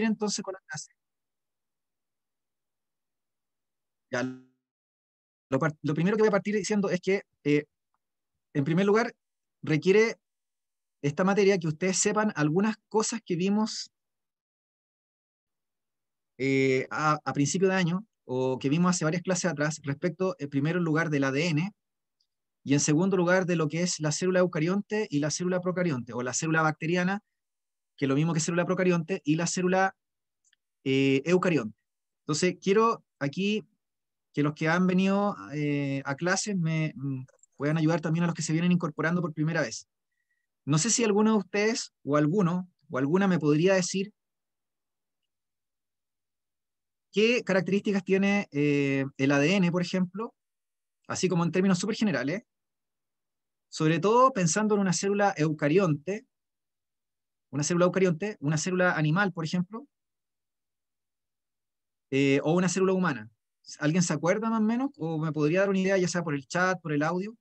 entonces con la clase. Ya, lo primero que voy a partir diciendo es que, en primer lugar, requiere esta materia que ustedes sepan algunas cosas que vimos a principio de año o que vimos hace varias clases atrás respecto, en primer lugar, del ADN y en segundo lugar de lo que es la célula eucarionte y la célula procarionte, o la célula bacteriana, que es lo mismo que célula procarionte, y la célula eucarionte. Entonces, quiero aquí que los que han venido a clases puedan ayudar también a los que se vienen incorporando por primera vez. No sé si alguno de ustedes o alguno o alguna me podría decir qué características tiene el ADN, por ejemplo, así como en términos súper generales, sobre todo pensando en una célula animal, por ejemplo, o una célula humana. ¿Alguien se acuerda más o menos? ¿O me podría dar una idea, ya sea por el chat, por el audio?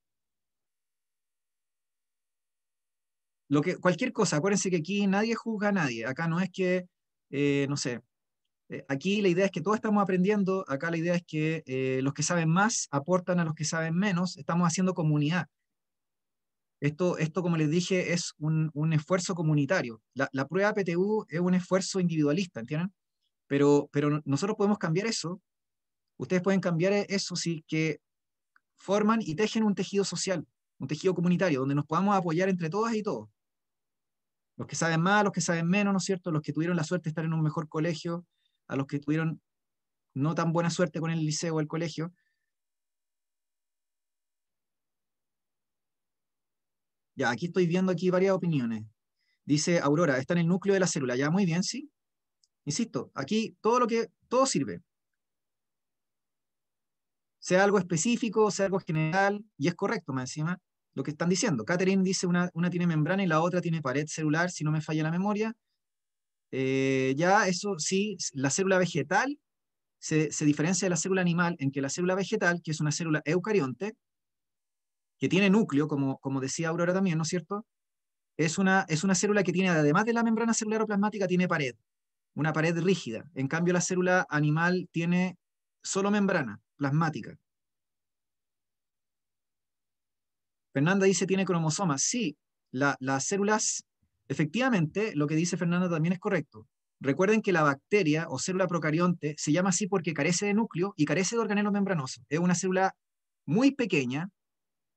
Cualquier cosa, acuérdense que aquí nadie juzga a nadie. Acá no es que, no sé, aquí la idea es que todos estamos aprendiendo, acá la idea es que los que saben más aportan a los que saben menos, estamos haciendo comunidad. Esto, como les dije, es un esfuerzo comunitario. La prueba PTU es un esfuerzo individualista, ¿entienden? Pero nosotros podemos cambiar eso. Ustedes pueden cambiar eso si que forman y tejen un tejido social, un tejido comunitario, donde nos podamos apoyar entre todas y todos. Los que saben más, los que saben menos, ¿no es cierto? Los que tuvieron la suerte de estar en un mejor colegio, a los que tuvieron no tan buena suerte con el liceo o el colegio. Ya, aquí estoy viendo aquí varias opiniones. Dice Aurora, está en el núcleo de la célula. Ya, muy bien, sí. Insisto, aquí todo sirve. Sea algo específico, sea algo general, y es correcto más encima lo que están diciendo. Catherine dice una tiene membrana y la otra tiene pared celular, si no me falla la memoria. Ya eso sí, la célula vegetal se diferencia de la célula animal en que la célula vegetal, que es una célula eucarionte, que tiene núcleo, como decía Aurora también, ¿no es cierto? Es una célula que tiene, además de la membrana celular o plasmática, tiene pared, una pared rígida. En cambio, la célula animal tiene solo membrana plasmática. Fernanda dice tiene cromosomas. Sí, las células, efectivamente, lo que dice Fernanda también es correcto. Recuerden que la bacteria o célula procarionte se llama así porque carece de núcleo y carece de organelo membranoso. Es una célula muy pequeña,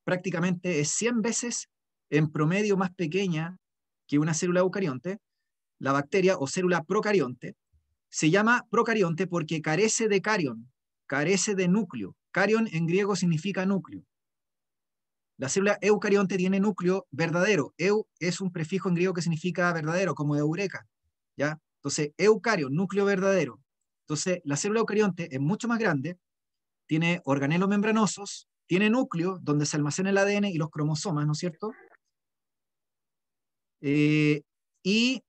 prácticamente es 100 veces en promedio más pequeña que una célula eucarionte. La bacteria o célula procarionte se llama procarionte porque carece de carión, carece de núcleo. Carión en griego significa núcleo. La célula eucarionte tiene núcleo verdadero. Eu es un prefijo en griego que significa verdadero, como eureka, ¿ya? Entonces, eucarion, núcleo verdadero. Entonces, la célula eucarionte es mucho más grande, tiene organelos membranosos, tiene núcleo donde se almacena el ADN y los cromosomas, ¿no es cierto? Eh, y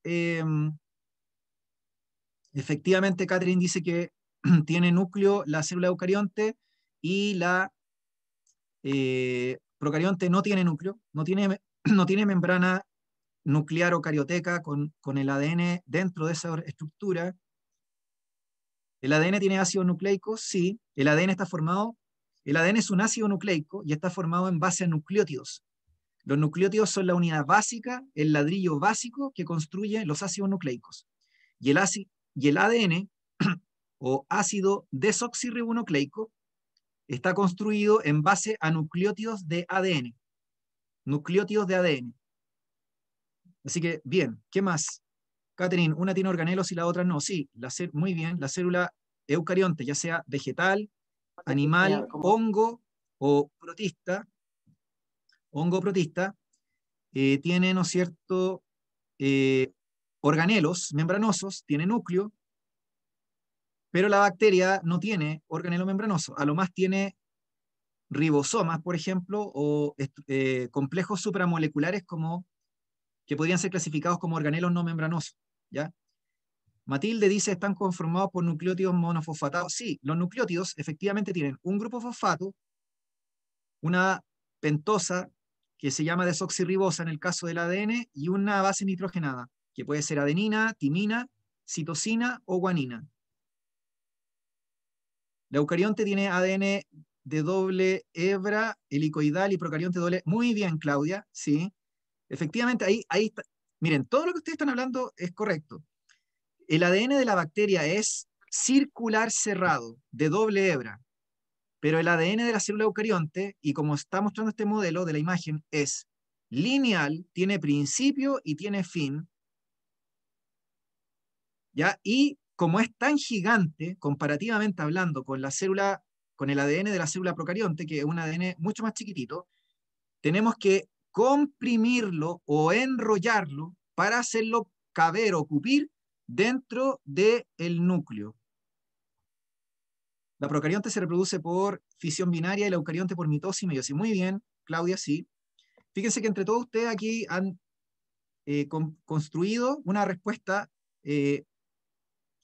efectivamente, Catherine dice que tiene núcleo la célula eucarionte y la procarionte no tiene núcleo, no tiene membrana nuclear o carioteca con el ADN dentro de esa estructura. ¿El ADN tiene ácidos nucleicos? Sí. El ADN es un ácido nucleico y está formado en base a nucleótidos. Los nucleótidos son la unidad básica, el ladrillo básico que construye los ácidos nucleicos. Y el ADN, o ácido desoxirribonucleico, está construido en base a nucleótidos de ADN. Nucleótidos de ADN. Así que, bien, ¿qué más? Catherine, una tiene organelos y la otra no. Sí, muy bien, la célula eucarionte, ya sea vegetal, animal, o protista, hongo protista, tiene, ¿no es cierto?, eh, organelos membranosos, tiene núcleo, pero la bacteria no tiene organelo membranoso. A lo más tiene ribosomas, por ejemplo, o complejos supramoleculares que podrían ser clasificados como organelos no membranosos, ¿ya? Matilde dice, están conformados por nucleótidos monofosfatados. Sí, los nucleótidos efectivamente tienen un grupo fosfato, una pentosa que se llama desoxirribosa en el caso del ADN y una base nitrogenada, que puede ser adenina, timina, citosina o guanina. La eucarionte tiene ADN de doble hebra, helicoidal y procarionte doble. Muy bien, Claudia, sí. Efectivamente, ahí está. Miren, todo lo que ustedes están hablando es correcto. El ADN de la bacteria es circular cerrado, de doble hebra, pero el ADN de la célula eucarionte, y como está mostrando este modelo de la imagen, es lineal, tiene principio y tiene fin, ¿ya? Y como es tan gigante, comparativamente hablando, con la célula, con el ADN de la célula procarionte, que es un ADN mucho más chiquitito, tenemos que comprimirlo o enrollarlo para hacerlo caber o cupir dentro del núcleo. La procarionte se reproduce por fisión binaria y la eucarionte por mitosis y meiosis. Muy bien, Claudia, sí. Fíjense que entre todos ustedes aquí han construido una respuesta que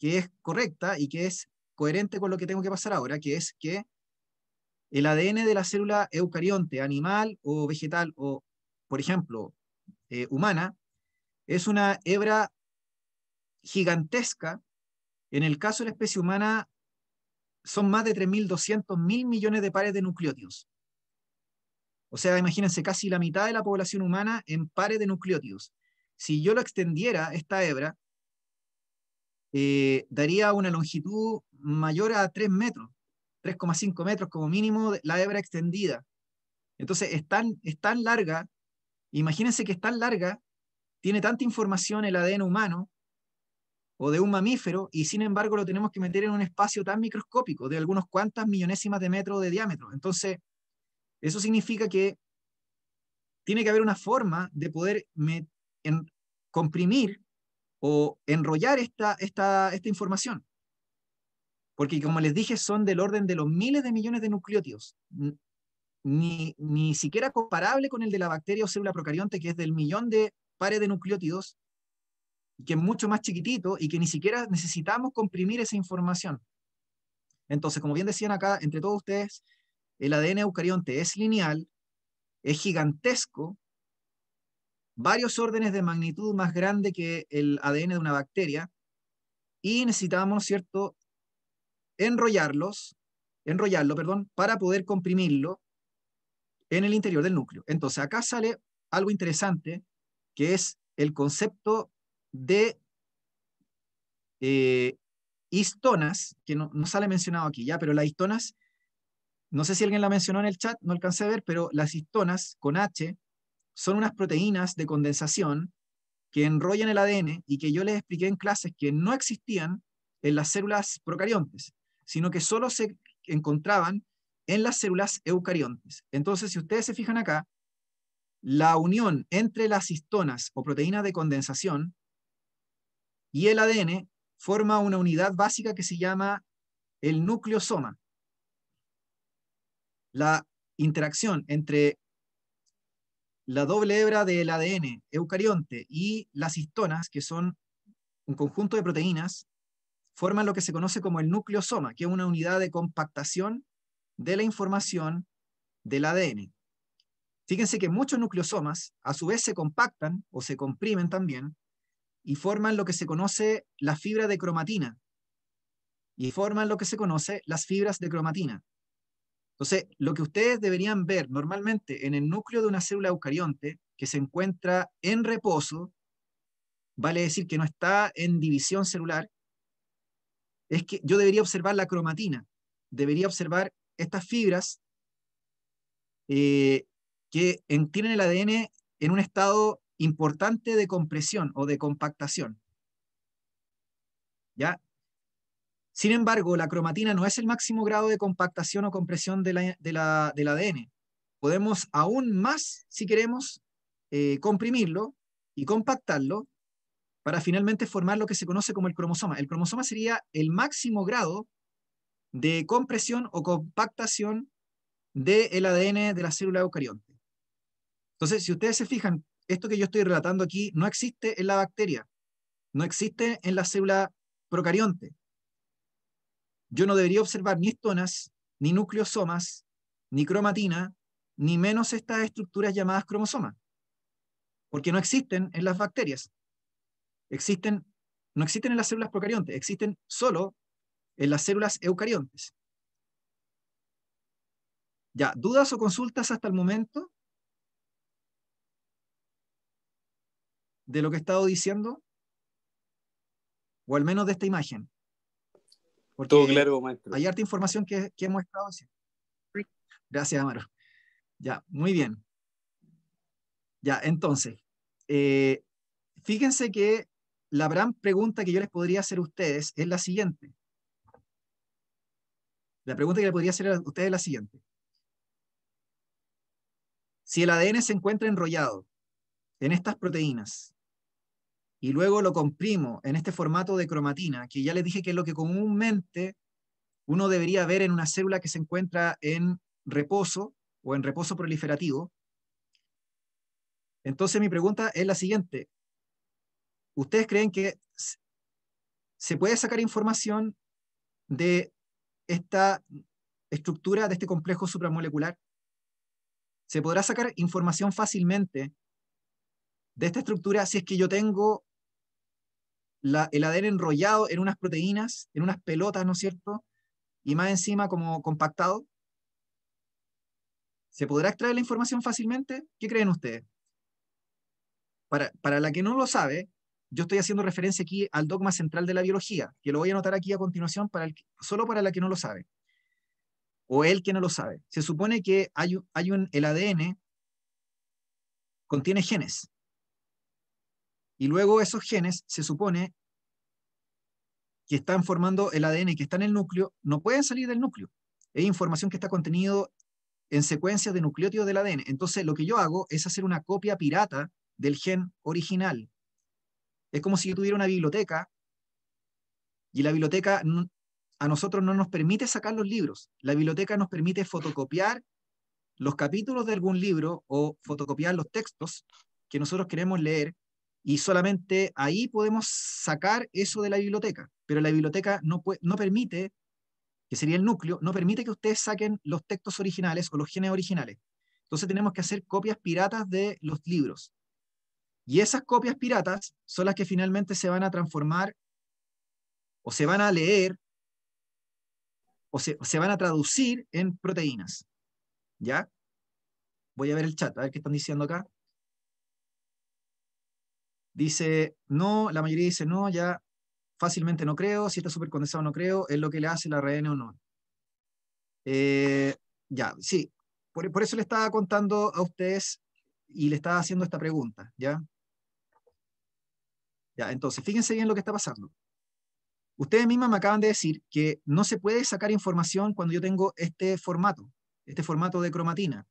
es correcta y que es coherente con lo que tengo que pasar ahora, que es que el ADN de la célula eucarionte, animal o vegetal, o por ejemplo, humana, es una hebra gigantesca. En el caso de la especie humana, son más de 3.200.000 millones de pares de nucleótidos. O sea, imagínense, casi la mitad de la población humana en pares de nucleótidos. Si yo lo extendiera, esta hebra, daría una longitud mayor a 3 metros, 3,5 metros como mínimo la hebra extendida. Entonces, es tan larga, imagínense que es tan larga, tiene tanta información el ADN humano o de un mamífero, y sin embargo lo tenemos que meter en un espacio tan microscópico, de algunos cuantas millonésimas de metro de diámetro. Entonces, eso significa que tiene que haber una forma de poder comprimir o enrollar esta información. Porque como les dije, son del orden de los miles de millones de nucleótidos. Ni siquiera comparable con el de la bacteria o célula procarionte, que es del millón de pares de nucleótidos, que es mucho más chiquitito y que ni siquiera necesitamos comprimir esa información. Entonces, como bien decían acá, entre todos ustedes, el ADN eucarionte es lineal, es gigantesco, varios órdenes de magnitud más grande que el ADN de una bacteria, y necesitamos, ¿cierto?, enrollarlo, perdón, para poder comprimirlo en el interior del núcleo. Entonces, acá sale algo interesante, que es el concepto de histonas, que no sale mencionado aquí ya, pero las histonas, no sé si alguien la mencionó en el chat, no alcancé a ver, pero las histonas con H son unas proteínas de condensación que enrollan el ADN y que yo les expliqué en clases que no existían en las células procariontes, sino que solo se encontraban en las células eucariontes. Entonces, si ustedes se fijan acá, la unión entre las histonas o proteínas de condensación y el ADN forma una unidad básica que se llama el nucleosoma. La interacción entre la doble hebra del ADN eucarionte y las histonas, que son un conjunto de proteínas, forman lo que se conoce como el nucleosoma, que es una unidad de compactación de la información del ADN. Fíjense que muchos nucleosomas a su vez se compactan o se comprimen también y forman lo que se conoce la fibra de cromatina y forman lo que se conoce las fibras de cromatina. Entonces, lo que ustedes deberían ver normalmente en el núcleo de una célula eucarionte que se encuentra en reposo, vale decir que no está en división celular, es que yo debería observar la cromatina, debería observar estas fibras que tienen el ADN en un estado importante de compresión o de compactación. ¿Ya? Sin embargo, la cromatina no es el máximo grado de compactación o compresión del ADN. Podemos aún más, si queremos, comprimirlo y compactarlo para finalmente formar lo que se conoce como el cromosoma. El cromosoma sería el máximo grado de compresión o compactación del ADN de la célula eucarionte. Entonces, si ustedes se fijan, esto que yo estoy relatando aquí no existe en la bacteria, no existe en la célula procarionte. Yo no debería observar ni histonas, ni nucleosomas, ni cromatina, ni menos estas estructuras llamadas cromosomas, porque no existen en las bacterias. Existen no existen en las células procariontes, existen solo en las células eucariontes. Ya, ¿dudas o consultas hasta el momento de lo que he estado diciendo? O al menos de esta imagen. Todo Porque claro, maestro. hay harta información que hemos estado haciendo. Gracias, Amaro. Ya, muy bien. Ya, entonces, fíjense que la gran pregunta que yo les podría hacer a ustedes es la siguiente. La pregunta que le podría hacer a ustedes es la siguiente. Si el ADN se encuentra enrollado en estas proteínas y luego lo comprimo en este formato de cromatina, que ya les dije que es lo que comúnmente uno debería ver en una célula que se encuentra en reposo o en reposo proliferativo, entonces mi pregunta es la siguiente. ¿Ustedes creen que se puede sacar información de esta estructura, de este complejo supramolecular? ¿Se podrá sacar información fácilmente de esta estructura si es que yo tengo el ADN enrollado en unas proteínas, en unas pelotas, ¿no es cierto? Y más encima como compactado? ¿Se podrá extraer la información fácilmente? ¿Qué creen ustedes? Para la que no lo sabe, yo estoy haciendo referencia aquí al dogma central de la biología, que lo voy a anotar aquí a continuación solo para la que no lo sabe, o el que no lo sabe. Se supone que el ADN contiene genes, y luego esos genes se supone que están formando el ADN que está en el núcleo, no pueden salir del núcleo. Es información que está contenido en secuencias de nucleótidos del ADN. Entonces lo que yo hago es hacer una copia pirata del gen original. Es como si yo tuviera una biblioteca y la biblioteca a nosotros no nos permite sacar los libros. La biblioteca nos permite fotocopiar los capítulos de algún libro o fotocopiar los textos que nosotros queremos leer y solamente ahí podemos sacar eso de la biblioteca. Pero la biblioteca no permite, que sería el núcleo, no permite que ustedes saquen los textos originales o los genes originales. Entonces tenemos que hacer copias piratas de los libros. Y esas copias piratas son las que finalmente se van a transformar o se van a leer o se van a traducir en proteínas. ¿Ya? Voy a ver el chat, a ver qué están diciendo acá. Dice, no, la mayoría dice no, ya fácilmente no creo, si está súper condensado no creo, es lo que le hace la ARN o no. Ya, sí, por eso le estaba contando a ustedes y le estaba haciendo esta pregunta, ¿ya? Ya, entonces, fíjense bien lo que está pasando. Ustedes mismas me acaban de decir que no se puede sacar información cuando yo tengo este formato de cromatina.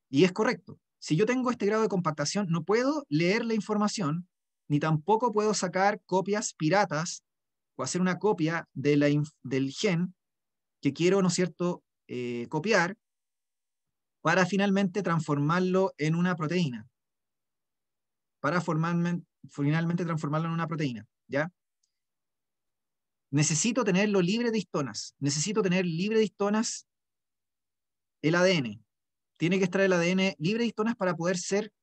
Y es correcto. Si yo tengo este grado de compactación, no puedo leer la información, ni tampoco puedo sacar copias piratas o hacer una copia del gen que quiero, ¿no es cierto?, copiar para finalmente transformarlo en una proteína. Finalmente transformarlo en una proteína, ¿ya? Necesito tenerlo libre de histonas. Necesito tener libre de histonas el ADN. Tiene que estar el ADN libre de histonas para poder ser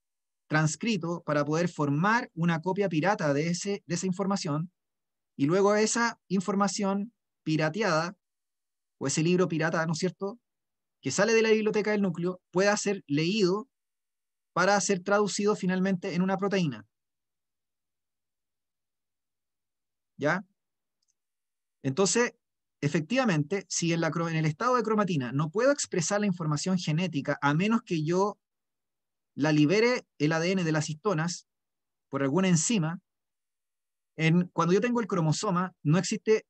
transcrito, para poder formar una copia pirata de esa información, y luego esa información pirateada, o ese libro pirata, ¿no es cierto?, que sale de la biblioteca del núcleo, pueda ser leído para ser traducido finalmente en una proteína. ¿Ya? Entonces, efectivamente, si en el estado de cromatina no puedo expresar la información genética a menos que yo la libere el ADN de las histonas por alguna enzima, cuando yo tengo el cromosoma, no existe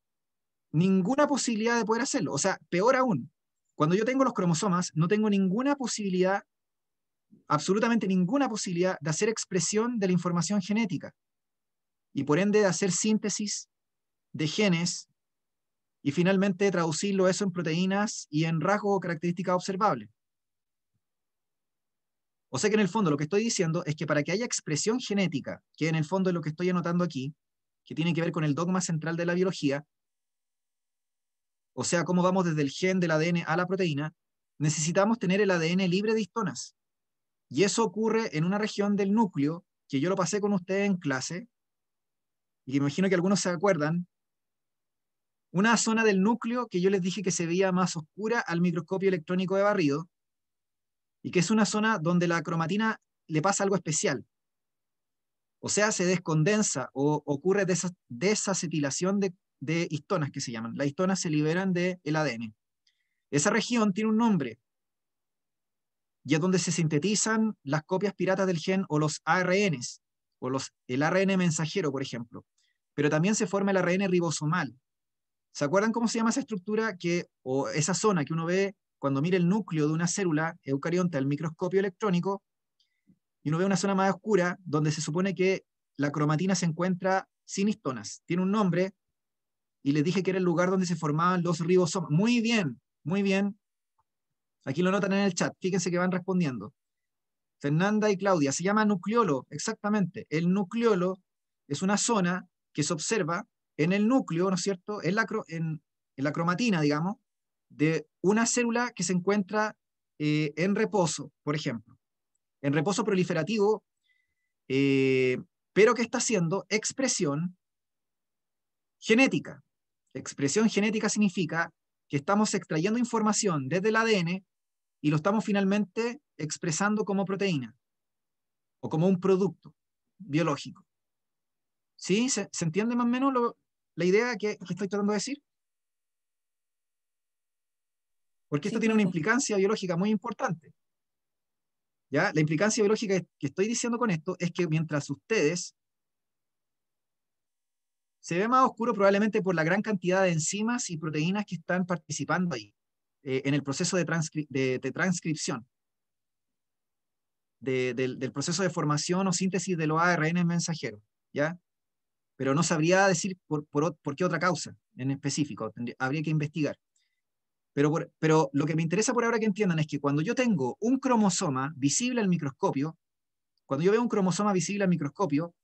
ninguna posibilidad de poder hacerlo. O sea, peor aún, cuando yo tengo los cromosomas, no tengo ninguna posibilidad, absolutamente ninguna posibilidad de hacer expresión de la información genética y por ende de hacer síntesis de genes y finalmente traducirlo eso en proteínas y en rasgos o características observables. O sea que en el fondo lo que estoy diciendo es que para que haya expresión genética, que en el fondo es lo que estoy anotando aquí, que tiene que ver con el dogma central de la biología, o sea, cómo vamos desde el gen del ADN a la proteína, necesitamos tener el ADN libre de histonas. Y eso ocurre en una región del núcleo, que yo lo pasé con ustedes en clase, y que me imagino que algunos se acuerdan, una zona del núcleo que yo les dije que se veía más oscura al microscopio electrónico de barrido, y que es una zona donde la cromatina le pasa algo especial. O sea, se descondensa o ocurre desacetilación de histonas que se llaman. Las histonas se liberan del ADN. Esa región tiene un nombre, y es donde se sintetizan las copias piratas del gen o los ARNs, o el ARN mensajero, por ejemplo. Pero también se forma el ARN ribosomal. ¿Se acuerdan cómo se llama esa estructura o esa zona que uno ve cuando mira el núcleo de una célula eucarionte al microscopio electrónico? Y uno ve una zona más oscura donde se supone que la cromatina se encuentra sin histonas. Tiene un nombre y les dije que era el lugar donde se formaban los ribosomas. Muy bien, muy bien. Aquí lo notan en el chat. Fíjense que van respondiendo. Fernanda y Claudia. Se llama nucleolo, exactamente. El nucleolo es una zona que se observa en el núcleo, ¿no es cierto? En la cromatina, digamos, de una célula que se encuentra en reposo, por ejemplo. En reposo proliferativo, pero que está haciendo expresión genética. Expresión genética significa que estamos extrayendo información desde el ADN y lo estamos finalmente expresando como proteína o como un producto biológico. ¿Sí? ¿Se entiende más o menos la idea que estoy tratando de decir? Porque esto Sí, tiene una profe. implicancia biológica muy importante. ¿Ya? La implicancia biológica que estoy diciendo con esto es que mientras ustedes se ve más oscuro probablemente por la gran cantidad de enzimas y proteínas que están participando ahí en el proceso de transcripción, del proceso de formación o síntesis de los ARN mensajeros, ¿ya? Pero no sabría decir por qué otra causa en específico, habría que investigar. Pero lo que me interesa por ahora que entiendan es que cuando yo tengo un cromosoma visible al microscopio, cuando yo veo un cromosoma visible al microscopio,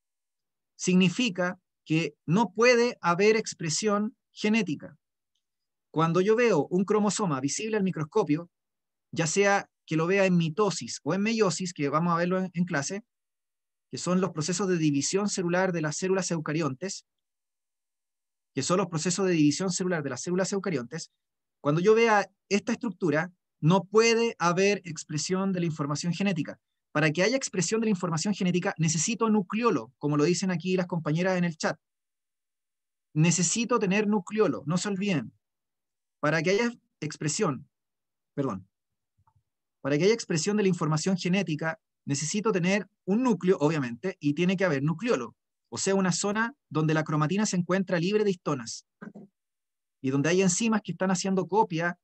significa que no puede haber expresión genética. Cuando yo veo un cromosoma visible al microscopio, ya sea que lo vea en mitosis o en meiosis, que vamos a verlo en clase, que son los procesos de división celular de las células eucariontes, cuando yo vea esta estructura, no puede haber expresión de la información genética. Para que haya expresión de la información genética, necesito nucleolo, como lo dicen aquí las compañeras en el chat. Necesito tener nucleolo, no se olviden. Para que haya expresión, perdón, para que haya expresión de la información genética, necesito tener un núcleo, obviamente, y tiene que haber nucleolo, o sea, una zona donde la cromatina se encuentra libre de histonas y donde hay enzimas que están haciendo copia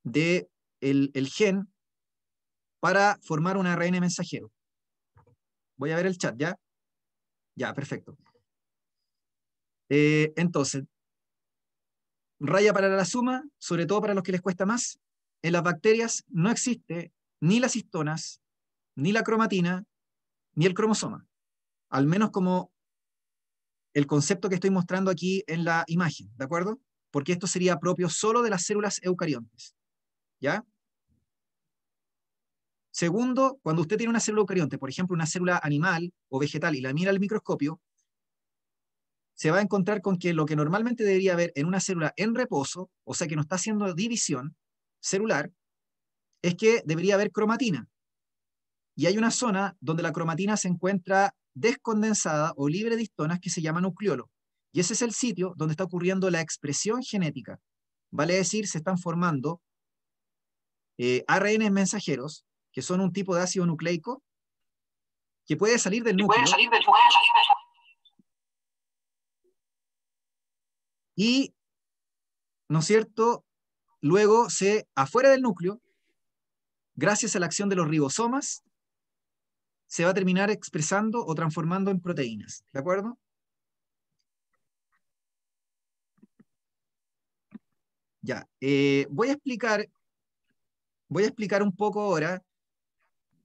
de el gen para formar un ARN mensajero. Voy a ver el chat, ¿ya? Ya, perfecto. Entonces, raya para la suma, sobre todo para los que les cuesta más. En las bacterias no existe ni las histonas, ni la cromatina, ni el cromosoma. Al menos como el concepto que estoy mostrando aquí en la imagen, ¿de acuerdo? Porque esto sería propio solo de las células eucariontes, ¿ya? Segundo, cuando usted tiene una célula eucarionte, por ejemplo, una célula animal o vegetal, y la mira al microscopio, se va a encontrar con que lo que normalmente debería haber en una célula en reposo, o sea que no está haciendo división celular, es que debería haber cromatina. Y hay una zona donde la cromatina se encuentra descondensada o libre de histonas que se llama nucleolo. Y ese es el sitio donde está ocurriendo la expresión genética. Vale decir, se están formando ARN mensajeros, que son un tipo de ácido nucleico, que puede salir del núcleo y, ¿no es cierto?, luego afuera del núcleo, gracias a la acción de los ribosomas, se va a terminar expresando o transformando en proteínas. ¿De acuerdo? Ya. Voy a explicar un poco ahora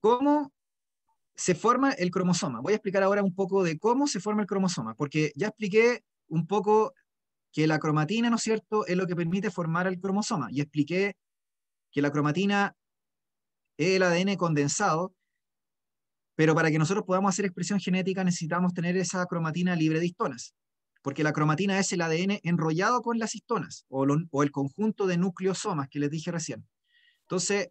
cómo se forma el cromosoma. Voy a explicar ahora un poco de cómo se forma el cromosoma, porque ya expliqué un poco que la cromatina, ¿no es cierto?, es lo que permite formar el cromosoma. Y expliqué que la cromatina es el ADN condensado, Pero para que nosotros podamos hacer expresión genética necesitamos tener esa cromatina libre de histonas, porque la cromatina es el ADN enrollado con las histonas, o el conjunto de nucleosomas que les dije recién. Entonces,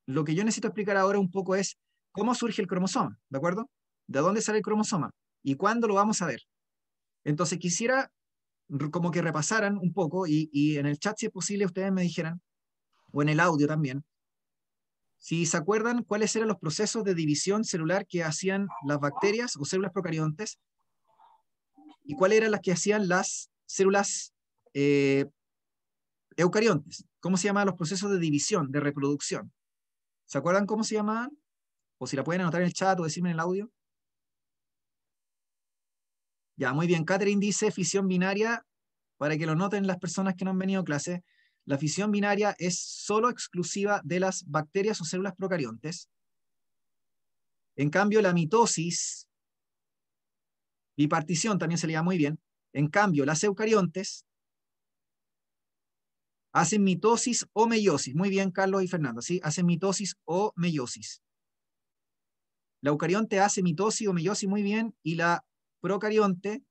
lo que yo necesito explicar ahora un poco es cómo surge el cromosoma, ¿de acuerdo? ¿De dónde sale el cromosoma? ¿Y cuándo lo vamos a ver? Entonces, quisiera como que repasaran un poco y en el chat, si es posible, ustedes me dijeran, o en el audio también, si se acuerdan cuáles eran los procesos de división celular que hacían las bacterias o células procariontes y cuáles eran las que hacían las células eh, eucariontes. ¿Cómo se llamaban los procesos de división, de reproducción? ¿Se acuerdan cómo se llamaban? O si la pueden anotar en el chat o decirme en el audio. Ya, muy bien. Catherine dice fisión binaria, para que lo noten las personas que no han venido a clase. La fisión binaria es solo exclusiva de las bacterias o células procariontes. En cambio, la mitosis, bipartición también se le llama muy bien. En cambio, las eucariontes hacen mitosis o meiosis. Muy bien, Carlos y Fernando, ¿sí? Hacen mitosis o meiosis. La eucarionte hace mitosis o meiosis muy bien y la procarionte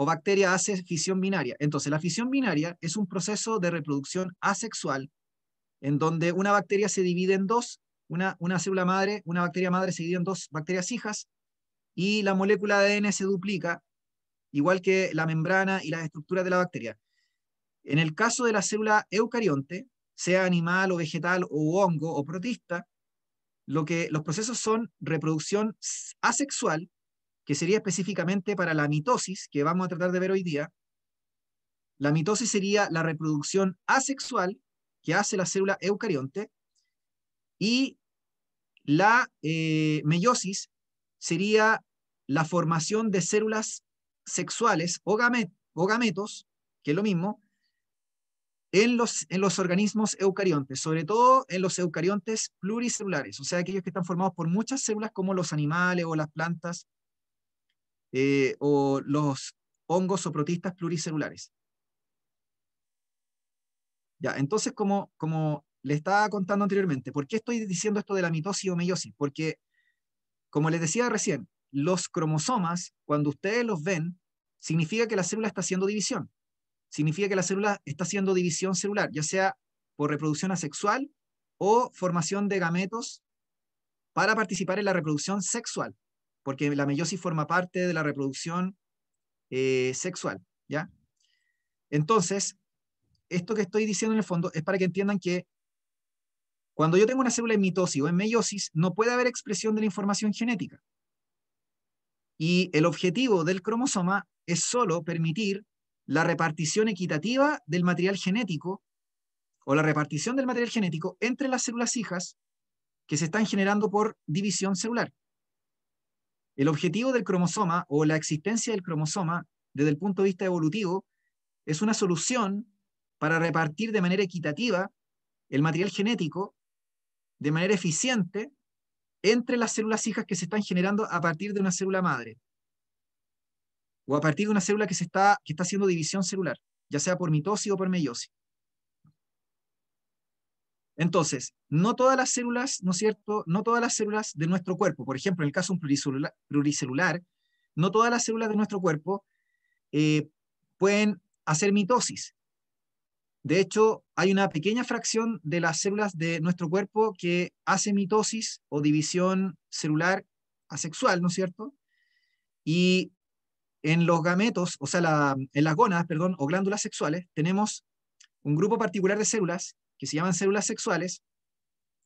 o bacteria hace fisión binaria. Entonces, la fisión binaria es un proceso de reproducción asexual en donde una bacteria se divide en dos, una célula madre, una bacteria madre se divide en dos bacterias hijas y la molécula de ADN se duplica, igual que la membrana y las estructuras de la bacteria. En el caso de la célula eucarionte, sea animal o vegetal o hongo o protista, los procesos son reproducción asexual, que sería específicamente para la mitosis, que vamos a tratar de ver hoy día. La mitosis sería la reproducción asexual que hace la célula eucarionte, y la meiosis sería la formación de células sexuales o gametos, que es lo mismo, en los organismos eucariontes, sobre todo en los eucariontes pluricelulares, o sea, aquellos que están formados por muchas células como los animales o las plantas o los hongos o protistas pluricelulares. Ya, entonces, como le estaba contando anteriormente, ¿por qué estoy diciendo esto de la mitosis o meiosis? Porque, como les decía recién, los cromosomas, cuando ustedes los ven, significa que la célula está haciendo división. Significa que la célula está haciendo división celular, ya sea por reproducción asexual o formación de gametos para participar en la reproducción sexual, porque la meiosis forma parte de la reproducción sexual, ¿ya? Entonces, esto que estoy diciendo en el fondo es para que entiendan que cuando yo tengo una célula en mitosis o en meiosis, no puede haber expresión de la información genética. Y el objetivo del cromosoma es solo permitir la repartición equitativa del material genético o la repartición del material genético entre las células hijas que se están generando por división celular. El objetivo del cromosoma o la existencia del cromosoma desde el punto de vista evolutivo es una solución para repartir de manera equitativa el material genético de manera eficiente entre las células hijas que se están generando a partir de una célula madre o a partir de una célula que está haciendo división celular, ya sea por mitosis o por meiosis. Entonces, no todas las células, ¿no es cierto? No todas las células de nuestro cuerpo, por ejemplo, en el caso de un pluricelular, no todas las células de nuestro cuerpo pueden hacer mitosis. De hecho, hay una pequeña fracción de las células de nuestro cuerpo que hace mitosis o división celular asexual, ¿no es cierto? Y en los gametos, o sea, en las gónadas, perdón, o glándulas sexuales, tenemos un grupo particular de células que se llaman células sexuales,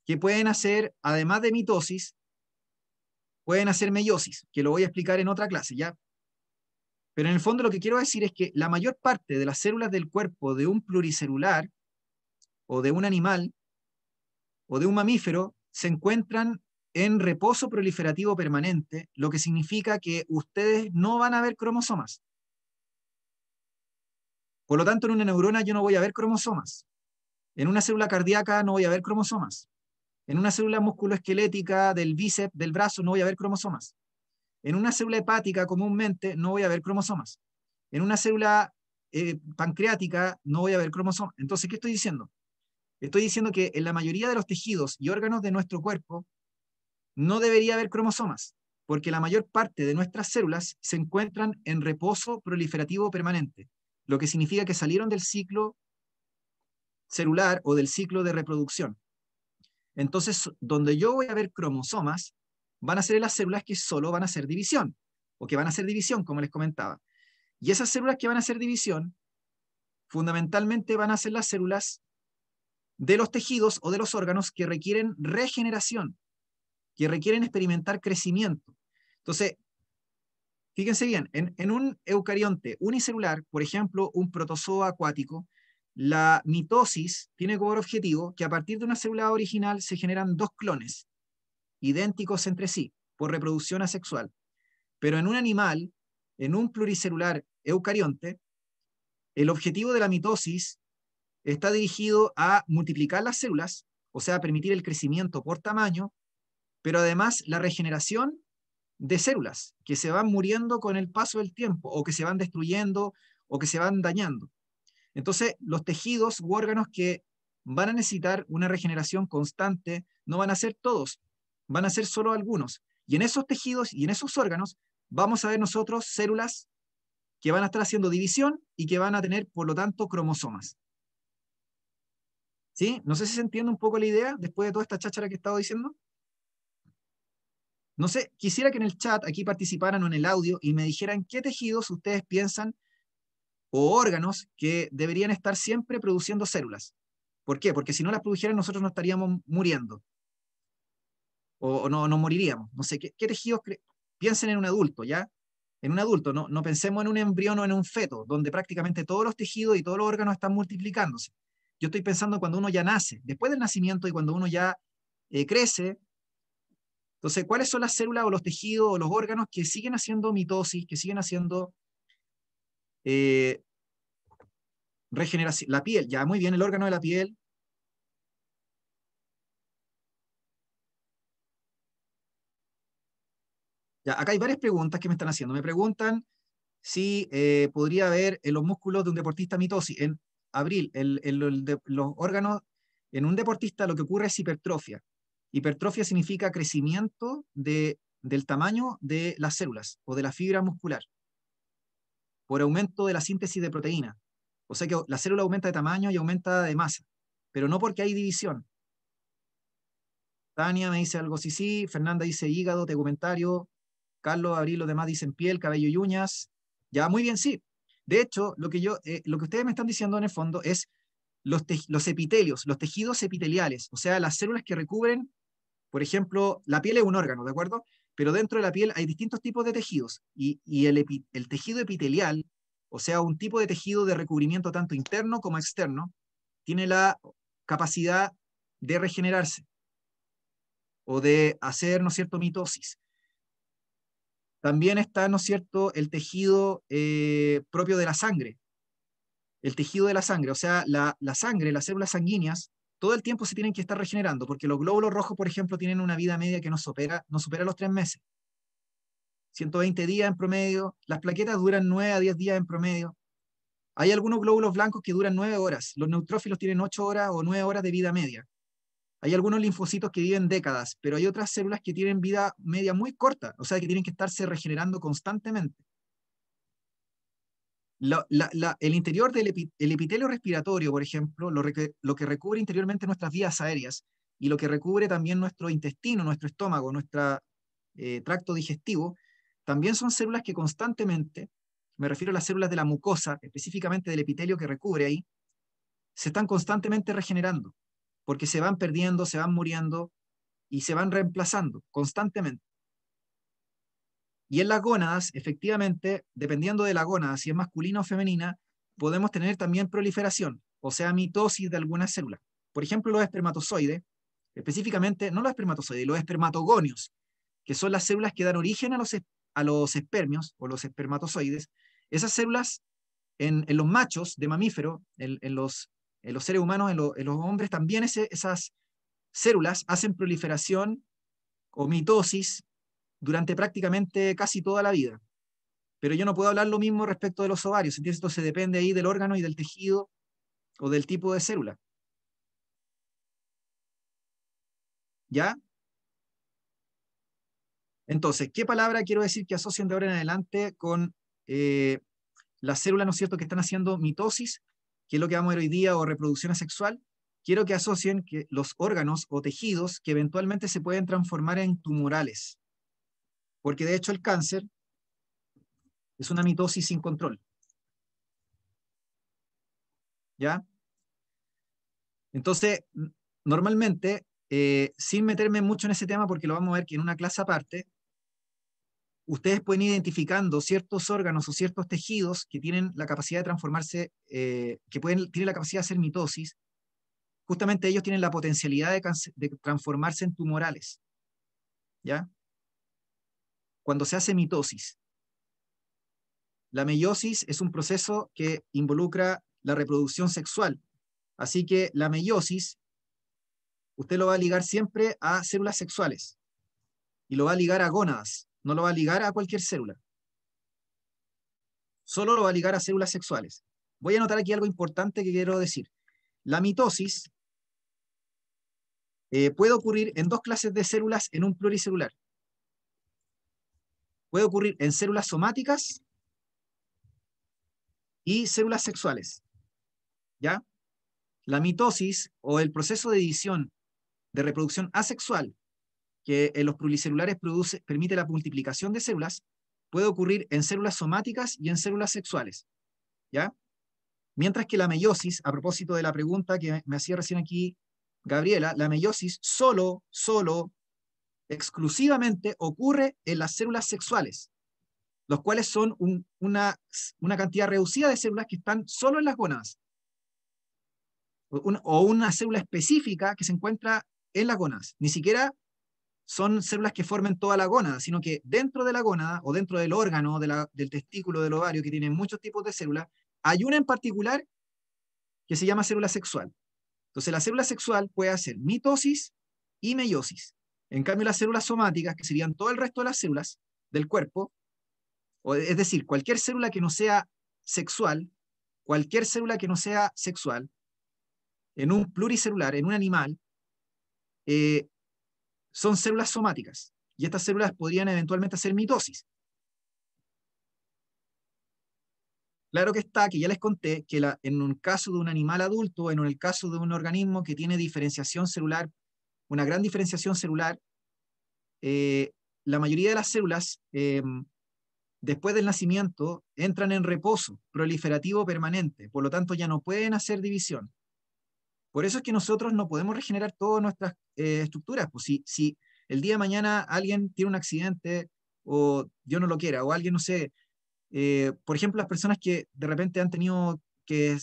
que pueden hacer, además de mitosis, pueden hacer meiosis, que lo voy a explicar en otra clase, ¿ya? Pero en el fondo lo que quiero decir es que la mayor parte de las células del cuerpo de un pluricelular, o de un animal, o de un mamífero, se encuentran en reposo proliferativo permanente, lo que significa que ustedes no van a ver cromosomas. Por lo tanto, en una neurona yo no voy a ver cromosomas. En una célula cardíaca no voy a ver cromosomas. En una célula musculoesquelética del bíceps, del brazo, no voy a ver cromosomas. En una célula hepática comúnmente no voy a ver cromosomas. En una célula pancreática no voy a ver cromosomas. Entonces, ¿qué estoy diciendo? Estoy diciendo que en la mayoría de los tejidos y órganos de nuestro cuerpo, no debería haber cromosomas, porque la mayor parte de nuestras células se encuentran en reposo proliferativo permanente, lo que significa que salieron del ciclo celular o del ciclo de reproducción. Entonces, donde yo voy a ver cromosomas, van a ser las células que solo van a hacer división, o que van a hacer división, como les comentaba. Y esas células que van a hacer división, fundamentalmente van a ser las células de los tejidos o de los órganos que requieren regeneración, que requieren experimentar crecimiento. Entonces, fíjense bien, en un eucarionte unicelular, por ejemplo, un protozoo acuático, la mitosis tiene como objetivo que a partir de una célula original se generan dos clones idénticos entre sí por reproducción asexual. Pero en un animal, en un pluricelular eucarionte, el objetivo de la mitosis está dirigido a multiplicar las células, o sea, permitir el crecimiento por tamaño, pero además la regeneración de células que se van muriendo con el paso del tiempo, o que se van destruyendo, o que se van dañando. Entonces, los tejidos u órganos que van a necesitar una regeneración constante no van a ser todos, van a ser solo algunos. Y en esos tejidos y en esos órganos vamos a ver nosotros células que van a estar haciendo división y que van a tener, por lo tanto, cromosomas. ¿Sí? No sé si se entiende un poco la idea después de toda esta cháchara que he estado diciendo. No sé, quisiera que en el chat aquí participaran o en el audio y me dijeran qué tejidos ustedes piensan o órganos que deberían estar siempre produciendo células. ¿Por qué? Porque si no las produjeran nosotros no estaríamos muriendo o no moriríamos. No sé, ¿qué tejidos piensen en un adulto, ¿ya? En un adulto, no pensemos en un embrión o en un feto, donde prácticamente todos los tejidos y todos los órganos están multiplicándose. Yo estoy pensando cuando uno ya nace, después del nacimiento y cuando uno ya crece. Entonces, ¿cuáles son las células o los tejidos o los órganos que siguen haciendo mitosis, que siguen haciendo eh, regeneración? La piel, ya muy bien, el órgano de la piel. Ya, acá hay varias preguntas que me están haciendo. Me preguntan si podría haber en los músculos de un deportista mitosis. En abril, los órganos, en un deportista lo que ocurre es hipertrofia. Hipertrofia significa crecimiento del tamaño de las células o de la fibra muscular por aumento de la síntesis de proteína. O sea que la célula aumenta de tamaño y aumenta de masa, pero no porque hay división. Tania me dice algo, sí, sí. Fernanda dice hígado, tegumentario. Carlos, Abril, los demás dicen piel, cabello y uñas. Ya, muy bien, sí. De hecho, lo que ustedes me están diciendo en el fondo es los epitelios, los tejidos epiteliales, o sea, las células que recubren, por ejemplo, la piel es un órgano, ¿de acuerdo? Pero dentro de la piel hay distintos tipos de tejidos y el tejido epitelial, o sea, un tipo de tejido de recubrimiento tanto interno como externo, tiene la capacidad de regenerarse o de hacer, ¿no es cierto?, mitosis. También está, ¿no es cierto?, el tejido propio de la sangre, el tejido de la sangre, o sea, la sangre, las células sanguíneas, todo el tiempo se tienen que estar regenerando, porque los glóbulos rojos, por ejemplo, tienen una vida media que no supera los 3 meses. 120 días en promedio, las plaquetas duran 9 a 10 días en promedio. Hay algunos glóbulos blancos que duran 9 horas, los neutrófilos tienen 8 horas o 9 horas de vida media. Hay algunos linfocitos que viven décadas, pero hay otras células que tienen vida media muy corta, o sea, que tienen que estarse regenerando constantemente. El interior el epitelio respiratorio, por ejemplo, lo que recubre interiormente nuestras vías aéreas y lo que recubre también nuestro intestino, nuestro estómago, nuestro tracto digestivo, también son células que constantemente, me refiero a las células de la mucosa, específicamente del epitelio que recubre ahí, se están constantemente regenerando, porque se van perdiendo, se van muriendo y se van reemplazando constantemente. Y en las gónadas, efectivamente, dependiendo de la gónada, si es masculina o femenina, podemos tener también proliferación, o sea, mitosis de algunas células. Por ejemplo, los espermatozoides, específicamente, no los espermatozoides, los espermatogonios, que son las células que dan origen a los espermios o los espermatozoides. Esas células en los machos de mamífero, en los seres humanos, en los hombres, también esas células hacen proliferación o mitosis durante prácticamente casi toda la vida. Pero yo no puedo hablar lo mismo respecto de los ovarios, ¿entiendes? Entonces depende ahí del órgano y del tejido o del tipo de célula. ¿Ya? Entonces, ¿qué palabra quiero decir que asocien de ahora en adelante con las células, ¿no es cierto?, que están haciendo mitosis, que es lo que vamos a ver hoy día, o reproducción asexual? Quiero que asocien que los órganos o tejidos que eventualmente se pueden transformar en tumorales. Porque de hecho el cáncer es una mitosis sin control. ¿Ya? Entonces, normalmente, sin meterme mucho en ese tema, porque lo vamos a ver que en una clase aparte, ustedes pueden ir identificando ciertos órganos o ciertos tejidos que tienen la capacidad de transformarse, tienen la capacidad de hacer mitosis. Justamente ellos tienen la potencialidad de transformarse en tumorales. ¿Ya? Cuando se hace mitosis. La meiosis es un proceso que involucra la reproducción sexual. Así que la meiosis, usted lo va a ligar siempre a células sexuales. Y lo va a ligar a gónadas. No lo va a ligar a cualquier célula. Solo lo va a ligar a células sexuales. Voy a anotar aquí algo importante que quiero decir. La mitosis puede ocurrir en dos clases de células en un pluricelular. Puede ocurrir en células somáticas y células sexuales. ¿Ya? La mitosis o el proceso de división de reproducción asexual que en los pluricelulares permite la multiplicación de células, puede ocurrir en células somáticas y en células sexuales. ¿Ya? Mientras que la meiosis, a propósito de la pregunta que me hacía recién aquí Gabriela, la meiosis solo, exclusivamente ocurre en las células sexuales, los cuales son una cantidad reducida de células que están solo en las gónadas, o una célula específica que se encuentra en las gónadas. Ni siquiera son células que formen toda la gónada, sino que dentro de la gónada o dentro del órgano, del testículo, del ovario, que tiene muchos tipos de células, hay una en particular que se llama célula sexual. Entonces la célula sexual puede hacer mitosis y meiosis. En cambio las células somáticas, que serían todo el resto de las células del cuerpo, es decir, cualquier célula que no sea sexual, en un pluricelular, en un animal, eh, son células somáticas. Y estas células podrían eventualmente hacer mitosis. Claro que está, que ya les conté que en un caso de un animal adulto, en el caso de un organismo que tiene diferenciación celular, una gran diferenciación celular, la mayoría de las células, después del nacimiento, entran en reposo proliferativo permanente, por lo tanto ya no pueden hacer división. Por eso es que nosotros no podemos regenerar todas nuestras estructuras. Pues si el día de mañana alguien tiene un accidente, o Dios no lo quiera, o alguien, no sé, por ejemplo, las personas que de repente le han tenido que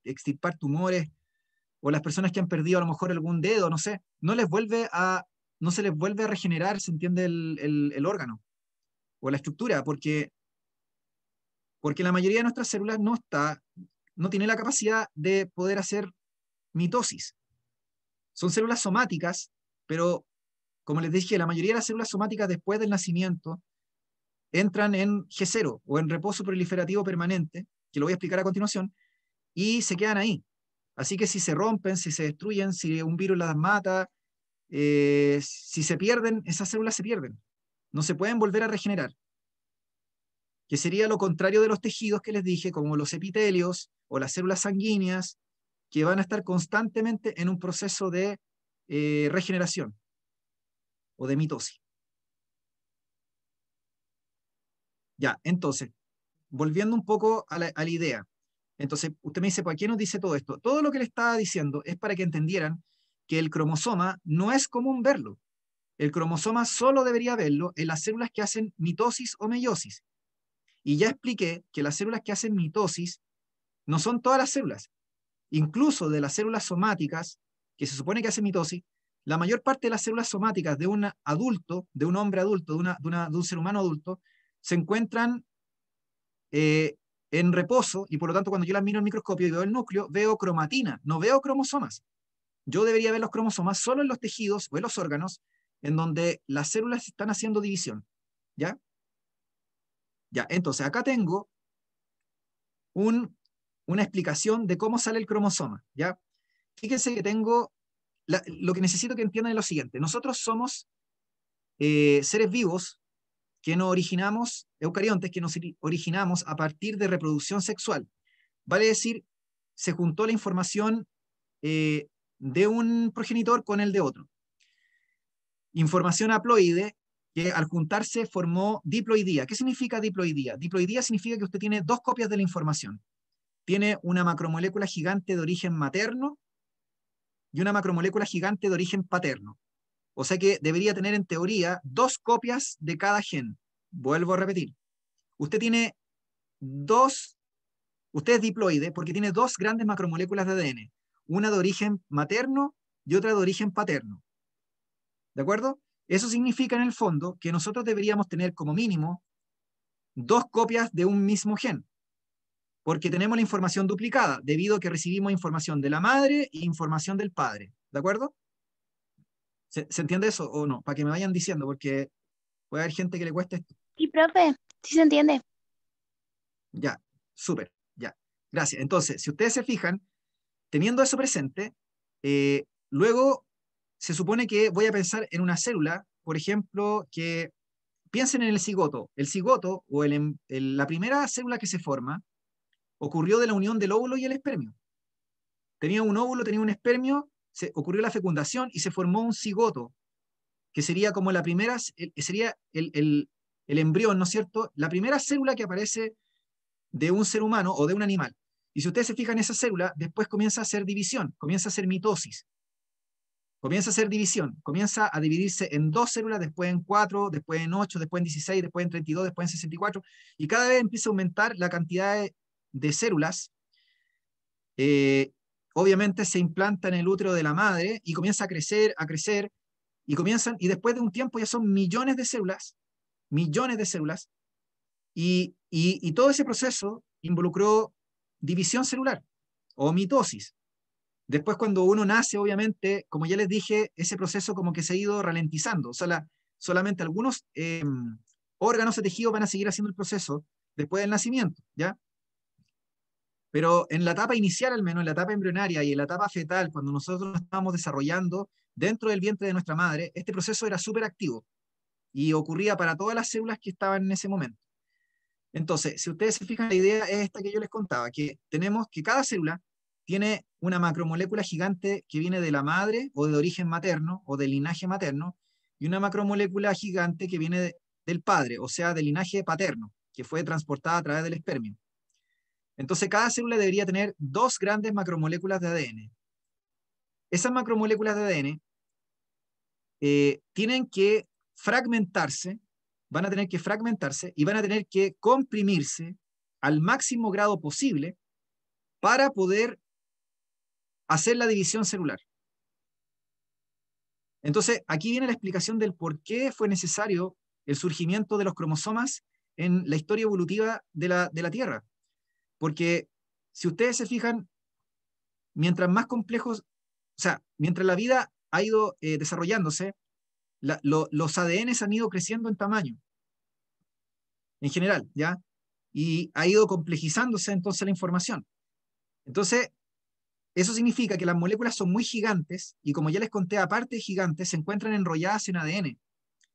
extirpar tumores, o las personas que han perdido a lo mejor algún dedo, no sé, no se les vuelve a regenerar, se entiende, el órgano o la estructura, porque la mayoría de nuestras células no tiene la capacidad de poder hacer mitosis. Son células somáticas, pero como les dije, la mayoría de las células somáticas después del nacimiento entran en G0 o en reposo proliferativo permanente, que lo voy a explicar a continuación, y se quedan ahí. Así que si se rompen, si se destruyen, si un virus las mata, si se pierden, esas células se pierden. No se pueden volver a regenerar. Que sería lo contrario de los tejidos que les dije, como los epitelios o las células sanguíneas, que van a estar constantemente en un proceso de regeneración o de mitosis. Ya, entonces, volviendo un poco a la idea. Entonces, usted me dice, ¿por qué nos dice todo esto? Todo lo que le estaba diciendo es para que entendieran que el cromosoma no es común verlo. El cromosoma solo debería verlo en las células que hacen mitosis o meiosis. Y ya expliqué que las células que hacen mitosis no son todas las células. Incluso de las células somáticas, que se supone que hacen mitosis, la mayor parte de las células somáticas de un adulto, de un hombre adulto, de un ser humano adulto, se encuentran en reposo, y por lo tanto cuando yo las miro en el microscopio y veo el núcleo, veo cromatina, no veo cromosomas. Yo debería ver los cromosomas solo en los tejidos o en los órganos en donde las células están haciendo división. ¿Ya? Ya, entonces acá tengo una explicación de cómo sale el cromosoma. ¿Ya? Fíjense que tengo, lo que necesito que entiendan es lo siguiente. Nosotros somos seres vivos que nos originamos, eucariontes, que nos originamos a partir de reproducción sexual. Vale decir, se juntó la información de un progenitor con el de otro. Información haploide que al juntarse formó diploidía. ¿Qué significa diploidía? Diploidía significa que usted tiene dos copias de la información. Tiene una macromolécula gigante de origen materno y una macromolécula gigante de origen paterno. O sea que debería tener en teoría dos copias de cada gen. Vuelvo a repetir. Usted tiene usted es diploide porque tiene dos grandes macromoléculas de ADN. Una de origen materno y otra de origen paterno. ¿De acuerdo? Eso significa en el fondo que nosotros deberíamos tener como mínimo dos copias de un mismo gen, porque tenemos la información duplicada, debido a que recibimos información de la madre e información del padre. ¿De acuerdo? ¿Se entiende eso o no? Para que me vayan diciendo, porque puede haber gente que le cueste esto. Sí, profe, sí se entiende. Ya, súper, ya. Gracias. Entonces, si ustedes se fijan, teniendo eso presente, luego se supone que voy a pensar en una célula, por ejemplo, que piensen en el cigoto. El cigoto, o la primera célula que se forma, ocurrió de la unión del óvulo y el espermio. Tenía un óvulo, tenía un espermio, ocurrió la fecundación y se formó un cigoto, que sería como la primera, sería el embrión, ¿no es cierto? La primera célula que aparece de un ser humano o de un animal. Y si ustedes se fijan en esa célula, después comienza a hacer división, comienza a hacer mitosis. Comienza a hacer división, comienza a dividirse en dos células, después en 4, después en 8, después en 16, después en 32, después en 64, y cada vez empieza a aumentar la cantidad de células. Obviamente se implanta en el útero de la madre y comienza a crecer, y después de un tiempo ya son millones de células, y todo ese proceso involucró división celular o mitosis. Después, cuando uno nace, obviamente, como ya les dije, ese proceso como que se ha ido ralentizando. O sea, solamente algunos órganos o tejidos van a seguir haciendo el proceso después del nacimiento, ¿ya? Pero en la etapa inicial, al menos en la etapa embrionaria y en la etapa fetal, cuando nosotros nos estábamos desarrollando dentro del vientre de nuestra madre, este proceso era súper activo y ocurría para todas las células que estaban en ese momento. Entonces, si ustedes se fijan, la idea es esta que yo les contaba, que tenemos que cada célula tiene una macromolécula gigante que viene de la madre o de origen materno o del linaje materno, y una macromolécula gigante que viene del padre, o sea, del linaje paterno, que fue transportada a través del espermio. Entonces, cada célula debería tener dos grandes macromoléculas de ADN. Esas macromoléculas de ADN tienen que fragmentarse, van a tener que fragmentarse y van a tener que comprimirse al máximo grado posible para poder hacer la división celular. Entonces, aquí viene la explicación del por qué fue necesario el surgimiento de los cromosomas en la historia evolutiva de la Tierra. Porque si ustedes se fijan, mientras más complejos, o sea, mientras la vida ha ido desarrollándose, los ADNs han ido creciendo en tamaño, en general, ¿ya? Y ha ido complejizándose entonces la información. Entonces, eso significa que las moléculas son muy gigantes y, como ya les conté, aparte de gigantes, se encuentran enrolladas en ADN.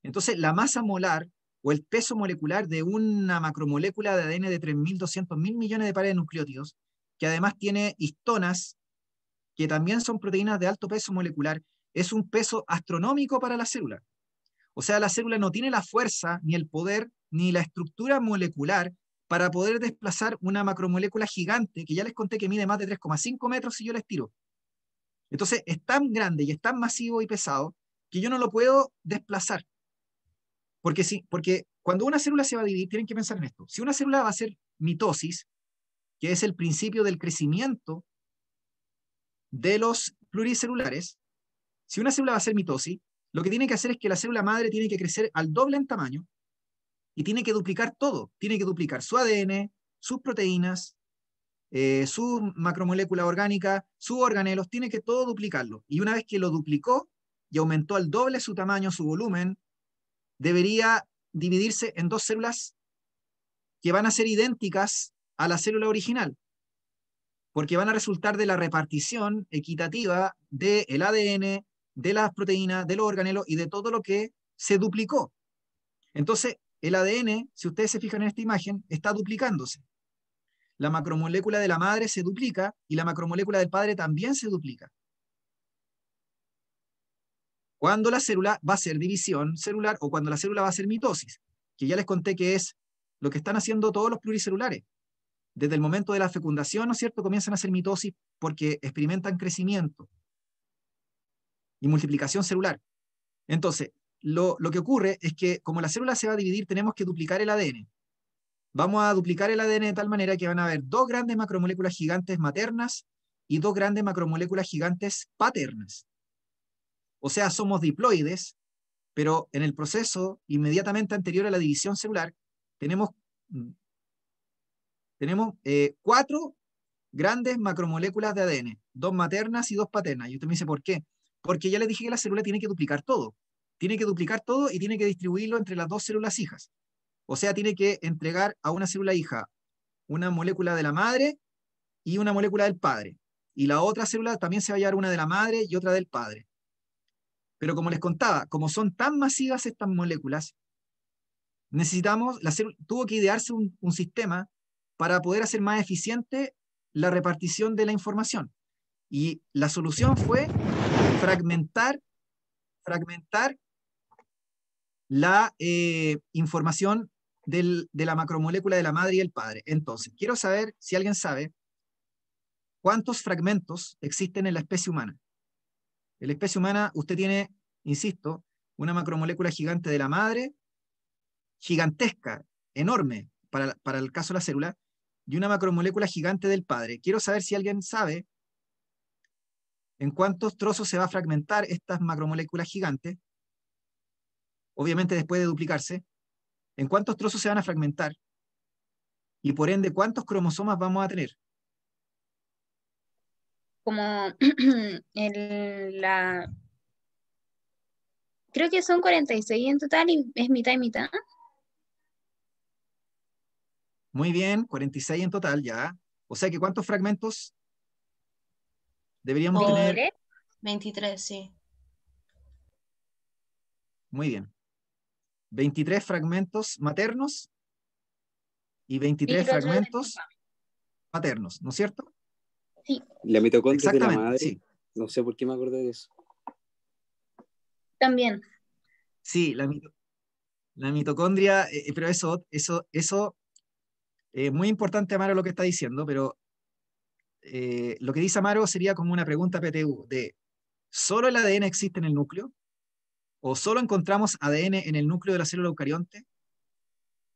Entonces, la masa molar o el peso molecular de una macromolécula de ADN de 3.200.000 millones de pares de nucleótidos, que además tiene histonas, que también son proteínas de alto peso molecular, es un peso astronómico para la célula. O sea, la célula no tiene la fuerza, ni el poder, ni la estructura molecular para poder desplazar una macromolécula gigante, que ya les conté que mide más de 3,5 metros si yo la estiro. Entonces, es tan grande y es tan masivo y pesado que yo no lo puedo desplazar. Porque cuando una célula se va a dividir, tienen que pensar en esto. Si una célula va a hacer mitosis, que es el principio del crecimiento de los pluricelulares, si una célula va a hacer mitosis, lo que tiene que hacer es que la célula madre tiene que crecer al doble en tamaño y tiene que duplicar todo. Tiene que duplicar su ADN, sus proteínas, su macromolécula orgánica, sus organelos, tiene que todo duplicarlo. Y una vez que lo duplicó y aumentó al doble su tamaño, su volumen, debería dividirse en dos células que van a ser idénticas a la célula original, porque van a resultar de la repartición equitativa del ADN, de las proteínas, de los organelos y de todo lo que se duplicó. Entonces, el ADN, si ustedes se fijan en esta imagen, está duplicándose. La macromolécula de la madre se duplica y la macromolécula del padre también se duplica. Cuando la célula va a hacer división celular o cuando la célula va a hacer mitosis, que ya les conté que es lo que están haciendo todos los pluricelulares. Desde el momento de la fecundación, ¿no es cierto?, comienzan a hacer mitosis porque experimentan crecimiento y multiplicación celular. Entonces, lo que ocurre es que como la célula se va a dividir, tenemos que duplicar el ADN. Vamos a duplicar el ADN de tal manera que van a haber dos grandes macromoléculas gigantes maternas y dos grandes macromoléculas gigantes paternas. O sea, somos diploides, pero en el proceso inmediatamente anterior a la división celular tenemos cuatro grandes macromoléculas de ADN, dos maternas y dos paternas. Y usted me dice, ¿por qué? Porque ya les dije que la célula tiene que duplicar todo. Tiene que duplicar todo y tiene que distribuirlo entre las dos células hijas. O sea, tiene que entregar a una célula hija una molécula de la madre y una molécula del padre. Y la otra célula también se va a llevar una de la madre y otra del padre. Pero como les contaba, como son tan masivas estas moléculas, tuvo que idearse un sistema para poder hacer más eficiente la repartición de la información. Y la solución fue fragmentar la información de la macromolécula de la madre y el padre. Entonces, quiero saber si alguien sabe cuántos fragmentos existen en la especie humana. En la especie humana usted tiene, insisto, una macromolécula gigante de la madre, gigantesca, enorme para el caso de la célula, y una macromolécula gigante del padre. Quiero saber si alguien sabe en cuántos trozos se va a fragmentar estas macromoléculas gigantes, obviamente después de duplicarse, en cuántos trozos se van a fragmentar, y por ende, cuántos cromosomas vamos a tener. Como creo que son 46 en total y es mitad y mitad. Muy bien, 46 en total ya. O sea que ¿cuántos fragmentos deberíamos tener? 23, sí. Muy bien. 23 fragmentos maternos y 23 el otro del fragmentos papá. paternos, ¿no es cierto? Sí, La mitocondria de la Exactamente, madre, sí. no sé por qué me acordé de eso. también. Sí, la mitocondria, pero eso muy importante, Amaro, lo que está diciendo, pero lo que dice Amaro sería como una pregunta PTU de ¿solo el ADN existe en el núcleo? ¿O solo encontramos ADN en el núcleo de la célula eucarionte?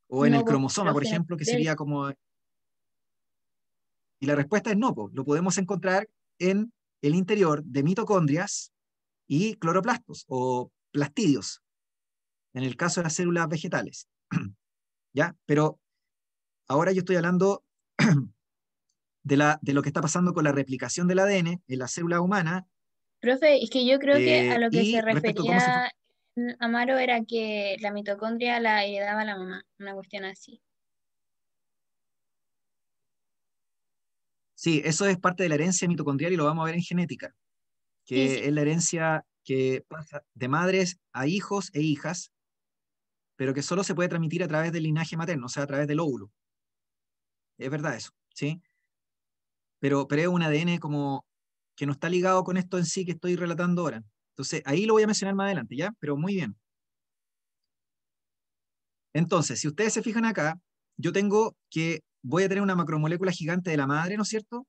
¿O en No, el cromosoma, por ejemplo, que sería como... Y la respuesta es no, lo podemos encontrar en el interior de mitocondrias y cloroplastos o plastidios, en el caso de las células vegetales. ¿Ya? Pero ahora yo estoy hablando de lo que está pasando con la replicación del ADN en la célula humana. Profe, es que yo creo que a lo que se Y respecto a cómo se... refería Amaro era que la mitocondria la heredaba la mamá, una cuestión así. Sí, eso es parte de la herencia mitocondrial y lo vamos a ver en genética, que Sí, sí. es la herencia que pasa de madres a hijos e hijas, pero que solo se puede transmitir a través del linaje materno, o sea, a través del óvulo. Es verdad eso, ¿sí? Pero es un ADN como que no está ligado con esto en sí que estoy relatando ahora. Entonces, ahí lo voy a mencionar más adelante, ¿ya? Pero muy bien. Entonces, si ustedes se fijan acá, yo tengo que voy a tener una macromolécula gigante de la madre, ¿no es cierto?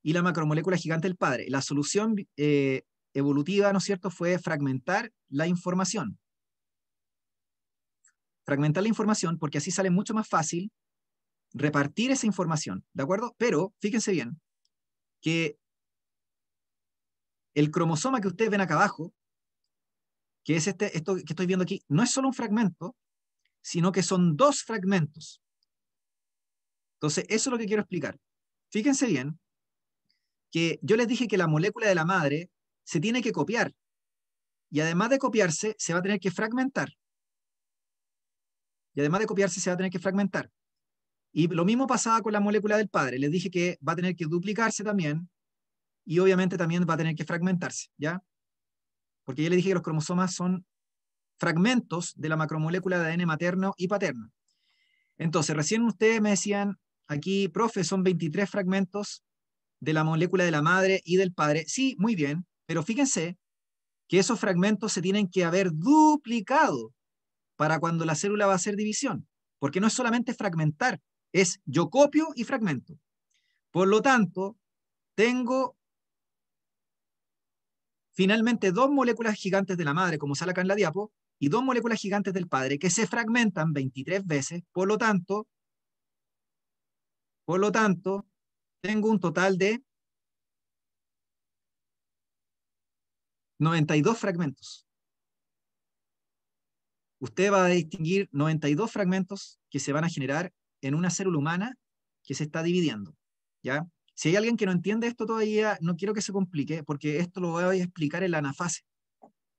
Y la macromolécula gigante del padre. La solución evolutiva, ¿no es cierto?, fue fragmentar la información. Fragmentar la información porque así sale mucho más fácil repartir esa información, ¿de acuerdo? Pero, fíjense bien, que el cromosoma que ustedes ven acá abajo, que es esto que estoy viendo aquí, no es solo un fragmento, sino que son dos fragmentos. Entonces, eso es lo que quiero explicar. Fíjense bien que yo les dije que la molécula de la madre se tiene que copiar, y además de copiarse, se va a tener que fragmentar. Y además de copiarse, se va a tener que fragmentar. Y lo mismo pasaba con la molécula del padre. Les dije que va a tener que duplicarse también, y obviamente también va a tener que fragmentarse, ¿ya? Porque ya les dije que los cromosomas son fragmentos de la macromolécula de ADN materno y paterno. Entonces, recién ustedes me decían, aquí, profe, son 23 fragmentos de la molécula de la madre y del padre. Sí, muy bien, pero fíjense que esos fragmentos se tienen que haber duplicado para cuando la célula va a hacer división, porque no es solamente fragmentar, es yo copio y fragmento. Por lo tanto, tengo finalmente 2 moléculas gigantes de la madre, como sale acá en la diapo, y 2 moléculas gigantes del padre, que se fragmentan 23 veces, por lo tanto, tengo un total de 92 fragmentos. Usted va a distinguir 92 fragmentos que se van a generar en una célula humana que se está dividiendo, ¿ya? Si hay alguien que no entiende esto todavía, no quiero que se complique, porque esto lo voy a explicar en la anafase.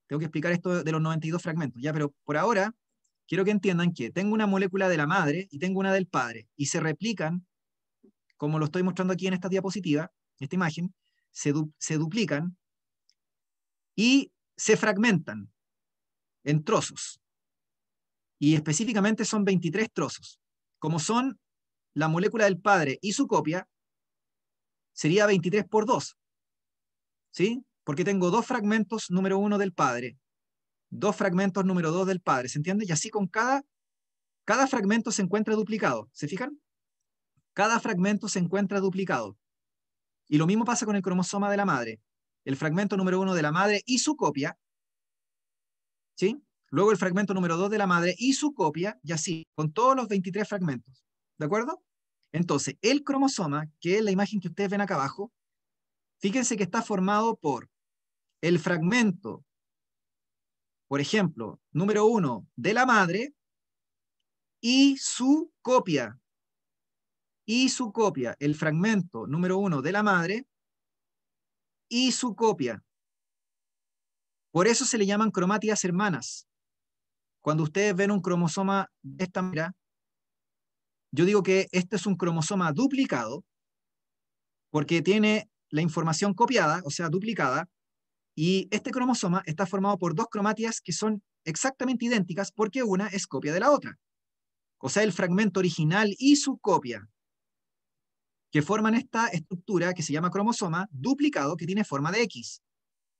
Tengo que explicar esto de los 92 fragmentos, ¿ya? Pero por ahora, quiero que entiendan que tengo una molécula de la madre y tengo una del padre, y se replican, como lo estoy mostrando aquí en esta diapositiva, esta imagen, se duplican y se fragmentan en trozos. Y específicamente son 23 trozos. Como son la molécula del padre y su copia, sería 23 por 2. ¿Sí? Porque tengo 2 fragmentos número 1 del padre, 2 fragmentos número 2 del padre, ¿se entiende? Y así con cada fragmento se encuentra duplicado. ¿Se fijan? Cada fragmento se encuentra duplicado. Y lo mismo pasa con el cromosoma de la madre. El fragmento número 1 de la madre y su copia, ¿sí? Luego el fragmento número 2 de la madre y su copia, y así, con todos los 23 fragmentos. ¿De acuerdo? Entonces, el cromosoma, que es la imagen que ustedes ven acá abajo, fíjense que está formado por el fragmento, por ejemplo, número 1 de la madre y su copia. Y su copia, el fragmento número 1 de la madre y su copia. Por eso se le llaman cromátidas hermanas. Cuando ustedes ven un cromosoma de esta manera, yo digo que este es un cromosoma duplicado, porque tiene la información copiada, o sea, duplicada, y este cromosoma está formado por 2 cromátidas que son exactamente idénticas porque una es copia de la otra. O sea, el fragmento original y su copia, que forman esta estructura que se llama cromosoma duplicado, que tiene forma de X,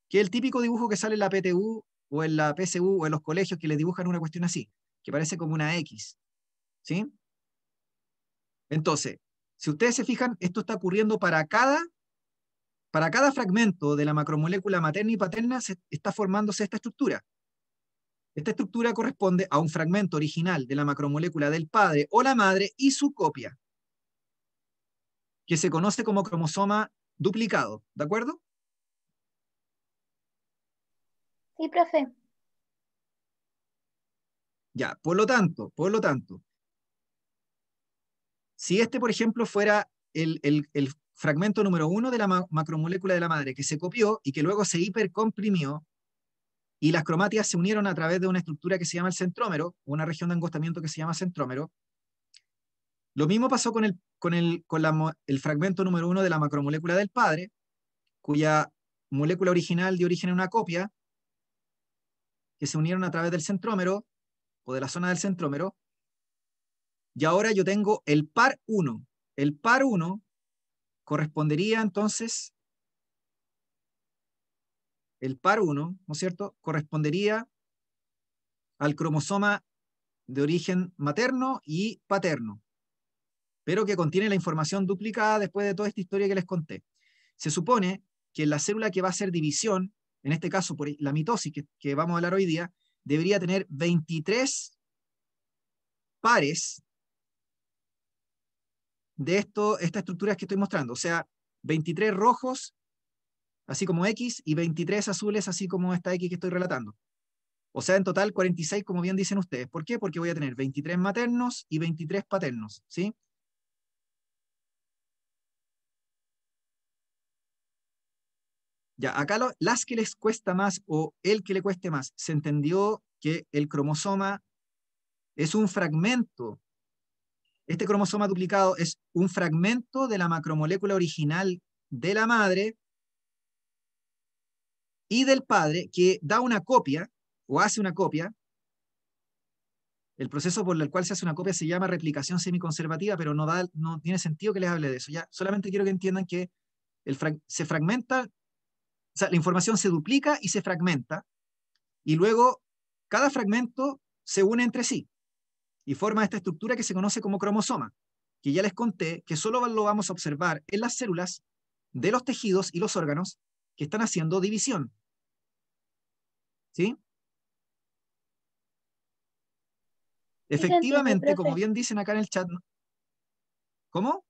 que es el típico dibujo que sale en la PTU o en la PSU o en los colegios que les dibujan una cuestión así, que parece como una X. ¿Sí? Entonces, si ustedes se fijan, esto está ocurriendo para cada fragmento de la macromolécula materna y paterna está formándose esta estructura. Esta estructura corresponde a un fragmento original de la macromolécula del padre o la madre y su copia, que se conoce como cromosoma duplicado. ¿De acuerdo? Sí, profe. Ya, por lo tanto, si este, por ejemplo, fuera el fragmento número 1 de la macromolécula de la madre que se copió y que luego se hipercomprimió y las cromátidas se unieron a través de una estructura que se llama el centrómero, una región de angostamiento que se llama centrómero, lo mismo pasó con el fragmento número 1 de la macromolécula del padre, cuya molécula original dio origen a una copia, que se unieron a través del centrómero o de la zona del centrómero, y ahora yo tengo el par 1. El par 1 correspondería entonces, el par 1, ¿no es cierto?, correspondería al cromosoma de origen materno y paterno, pero que contiene la información duplicada después de toda esta historia que les conté. Se supone que la célula que va a hacer división, en este caso por la mitosis que vamos a hablar hoy día, debería tener 23 pares de estas estructuras que estoy mostrando, o sea, 23 rojos, así como X, y 23 azules, así como esta X que estoy relatando. O sea, en total 46, como bien dicen ustedes. ¿Por qué? Porque voy a tener 23 maternos y 23 paternos, ¿sí? Ya, acá las que les cuesta más o el que le cueste más, se entendió que el cromosoma es un fragmento. Este cromosoma duplicado es un fragmento de la macromolécula original de la madre y del padre que da una copia o hace una copia El proceso por el cual se hace una copia se llama replicación semiconservativa, pero no tiene sentido que les hable de eso. Ya, solamente quiero que entiendan que se fragmenta, o sea, la información se duplica y se fragmenta, y luego cada fragmento se une entre sí y forma esta estructura que se conoce como cromosoma, que ya les conté que solo lo vamos a observar en las células de los tejidos y los órganos que están haciendo división. ¿Sí? Sí se entiende, Efectivamente, como profe. bien dicen acá en el chat, ¿cómo?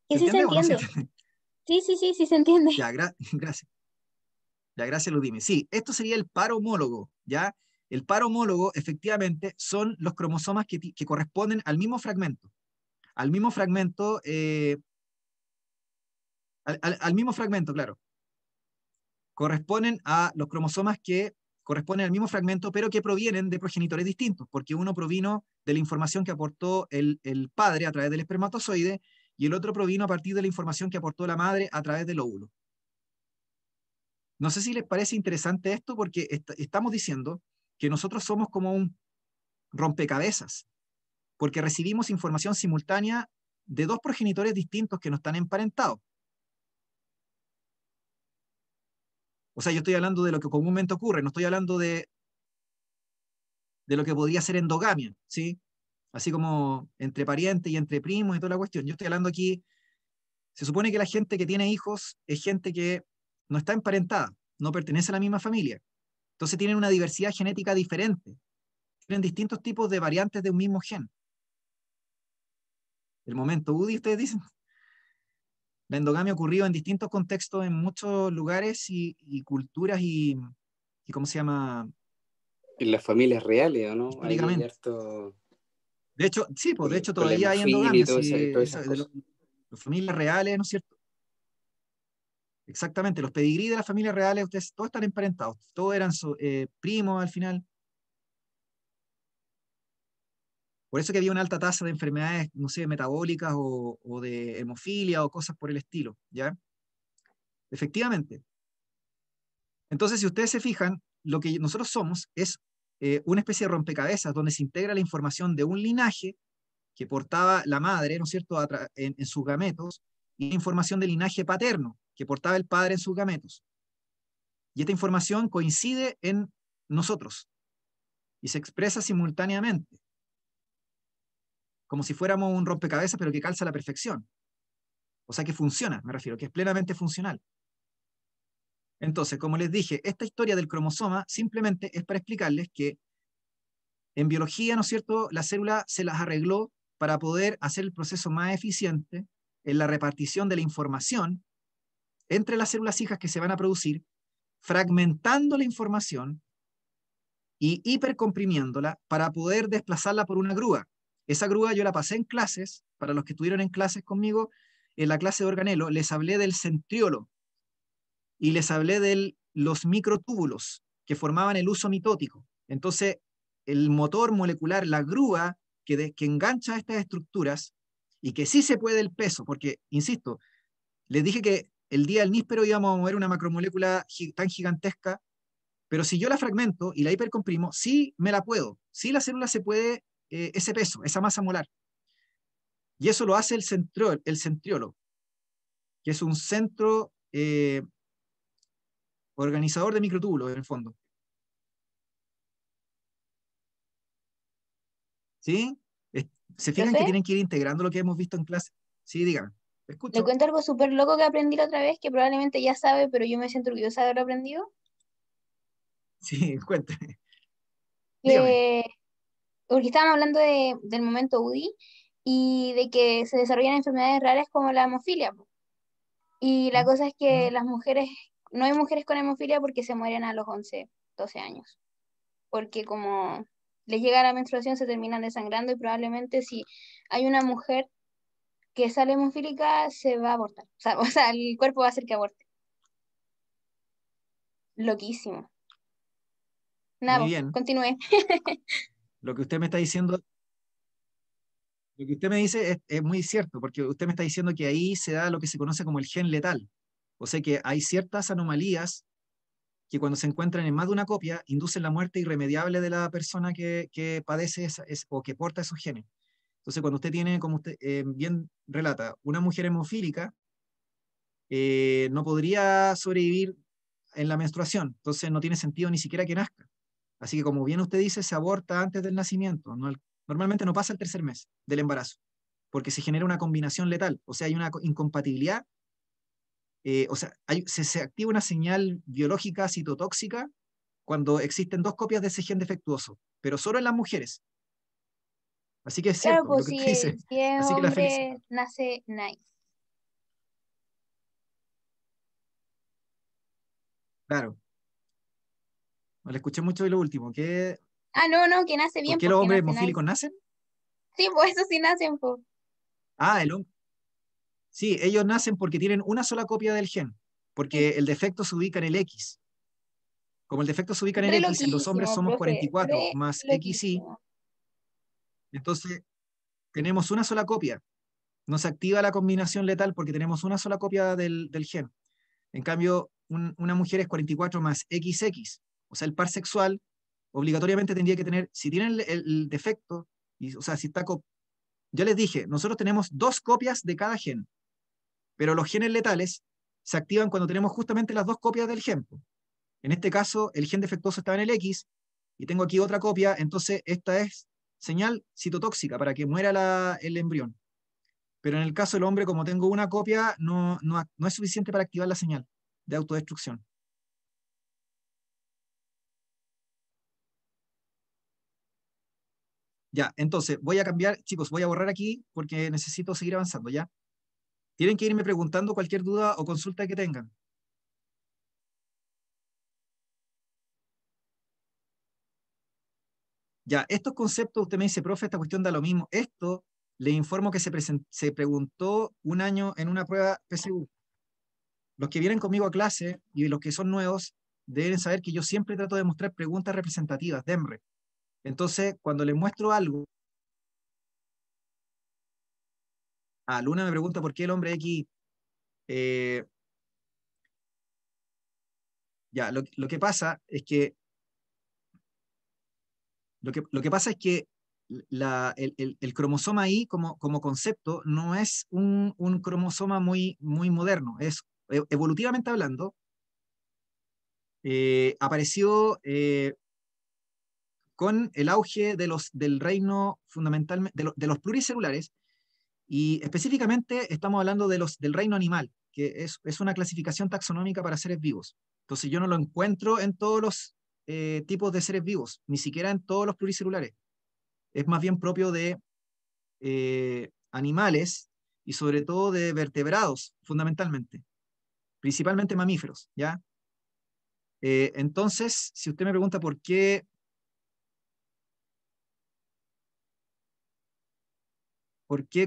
¿Se Que sí se entiende o no se entiende. entiende? Sí se entiende. Ya, gracias. Ya, gracias, Ludimi. Sí, esto sería el par homólogo, ¿ya? El par homólogo, efectivamente, son los cromosomas que corresponden al mismo fragmento. Al mismo fragmento, al mismo fragmento, claro. Corresponden a los cromosomas que corresponden al mismo fragmento, pero que provienen de progenitores distintos, porque uno provino de la información que aportó el padre a través del espermatozoide, y el otro provino a partir de la información que aportó la madre a través del óvulo. No sé si les parece interesante esto, porque estamos diciendo que nosotros somos como un rompecabezas, porque recibimos información simultánea de dos progenitores distintos que no están emparentados. O sea, yo estoy hablando de lo que comúnmente ocurre, no estoy hablando de lo que podría ser endogamia, ¿sí? Así como entre parientes y entre primos y toda la cuestión. Yo estoy hablando aquí, se supone que la gente que tiene hijos es gente que no está emparentada, no pertenece a la misma familia. Entonces tienen una diversidad genética diferente, tienen distintos tipos de variantes de un mismo gen. El momento UDI, ustedes dicen, la endogamia ocurrió en distintos contextos, en muchos lugares y culturas y ¿cómo se llama? En las familias reales, ¿o no? Ahí hay Históricamente. harto De hecho, sí, pues de hecho con la todavía hay hemofilia y endogamia, todas esas cosas. las familias reales, ¿no es cierto? Exactamente, los pedigrí de las familias reales, ustedes todos están emparentados, todos eran primos al final. Por eso que había una alta tasa de enfermedades, no sé, metabólicas o de hemofilia o cosas por el estilo, ¿ya? Efectivamente. Entonces, si ustedes se fijan, lo que nosotros somos es una especie de rompecabezas donde se integra la información de un linaje que portaba la madre, ¿no es cierto?, en sus gametos, y la información del linaje paterno que portaba el padre en sus gametos. Y esta información coincide en nosotros y se expresa simultáneamente, como si fuéramos un rompecabezas, pero que calza a la perfección. O sea, que funciona, me refiero, que es plenamente funcional. Entonces, como les dije, esta historia del cromosoma simplemente es para explicarles que en biología, ¿no es cierto?, la célula se las arregló para poder hacer el proceso más eficiente en la repartición de la información entre las células hijas que se van a producir, fragmentando la información y hipercomprimiéndola para poder desplazarla por una grúa. Esa grúa yo la pasé en clases, para los que estuvieron en clases conmigo, en la clase de organelo, les hablé del centriolo y les hablé de los microtúbulos que formaban el uso mitótico. Entonces, el motor molecular, la grúa que engancha estas estructuras y que sí se puede el peso, porque, insisto, les dije que el día del níspero íbamos a mover una macromolécula tan gigantesca, pero si yo la fragmento y la hipercomprimo, sí me la puedo. Sí la célula se puede ese peso, esa masa molar. Y eso lo hace el centriolo, que es un centro organizador de microtúbulos, en el fondo. ¿Sí? Es- ¿Se fijan que Profe, tienen que ir integrando lo que hemos visto en clase? Sí, díganme. le Escucho. cuento algo súper loco que aprendí la otra vez, que probablemente ya sabe, pero yo me siento orgullosa de haberlo aprendido. Sí, cuénteme. Dígame. Que, porque estábamos hablando del momento UDI y de que se desarrollan enfermedades raras como la hemofilia, po. Y la ¿Mm? cosa es que ¿Mm? las mujeres, no hay mujeres con hemofilia porque se mueren a los 11 12 años. Porque como les llega la menstruación se terminan desangrando y probablemente si hay una mujer que sale hemofílica se va a abortar. O sea, o sea, el cuerpo va a hacer que aborte. Loquísimo. Muy Nada, po, bien. continúe. Lo que usted me está diciendo, lo que usted me dice es muy cierto, porque usted me está diciendo que ahí se da lo que se conoce como el gen letal. O sea que hay ciertas anomalías que cuando se encuentran en más de una copia, inducen la muerte irremediable de la persona que padece o que porta esos genes. Entonces, cuando usted tiene, como usted bien relata, una mujer hemofílica, no podría sobrevivir en la menstruación, entonces no tiene sentido ni siquiera que nazca. Así que, como bien usted dice, se aborta antes del nacimiento. Normalmente no pasa el tercer mes del embarazo, porque se genera una combinación letal, o sea, hay una incompatibilidad, o sea, se activa una señal biológica citotóxica cuando existen dos copias de ese gen defectuoso, pero solo en las mujeres. Así que es Claro, cierto lo pues que usted si, dice. si es Así que la felicito. hombre, nace nice. Claro, no le escuché mucho de lo último. Ah, no, no, que nace ¿Por bien, qué los porque hombres nace nice. hemofílicos nacen? Sí, pues eso sí nacen, pues. Ah, sí, ellos nacen porque tienen una sola copia del gen, Sí, porque el defecto se ubica en el X. Como el defecto se ubica en el re X y los hombres loquísimo, somos profe, 44 re más XY, loquísimo. entonces tenemos una sola copia. No se activa la combinación letal porque tenemos una sola copia del gen. En cambio, una mujer es 44 más XX. O sea, el par sexual obligatoriamente tendría que tener, si tienen el defecto, o sea, si está. Ya les dije, nosotros tenemos dos copias de cada gen, pero los genes letales se activan cuando tenemos justamente las dos copias del gen. En este caso, el gen defectuoso estaba en el X y tengo aquí otra copia, entonces esta es señal citotóxica para que muera el embrión. Pero en el caso del hombre, como tengo una copia, no es suficiente para activar la señal de autodestrucción. Ya, entonces voy a cambiar, chicos, voy a borrar aquí porque necesito seguir avanzando, ¿ya? Tienen que irme preguntando cualquier duda o consulta que tengan. Ya, estos conceptos, usted me dice, profe, esta cuestión da lo mismo. Esto le informo que se preguntó un año en una prueba PSU. Los que vienen conmigo a clase y los que son nuevos deben saber que yo siempre trato de mostrar preguntas representativas, DEMRE. Entonces, cuando les muestro algo, Luna me pregunta por qué el hombre X. eh, ya, lo que pasa es que lo que pasa es que el cromosoma Y como concepto no es un cromosoma muy moderno. Evolutivamente hablando, apareció con el auge del reino fundamental, de los pluricelulares, y específicamente estamos hablando del reino animal, que es una clasificación taxonómica para seres vivos. Entonces yo no lo encuentro en todos los tipos de seres vivos, ni siquiera en todos los pluricelulares. Es más bien propio de animales y sobre todo de vertebrados, fundamentalmente, principalmente mamíferos, ¿ya? Entonces, si usted me pregunta ¿por qué,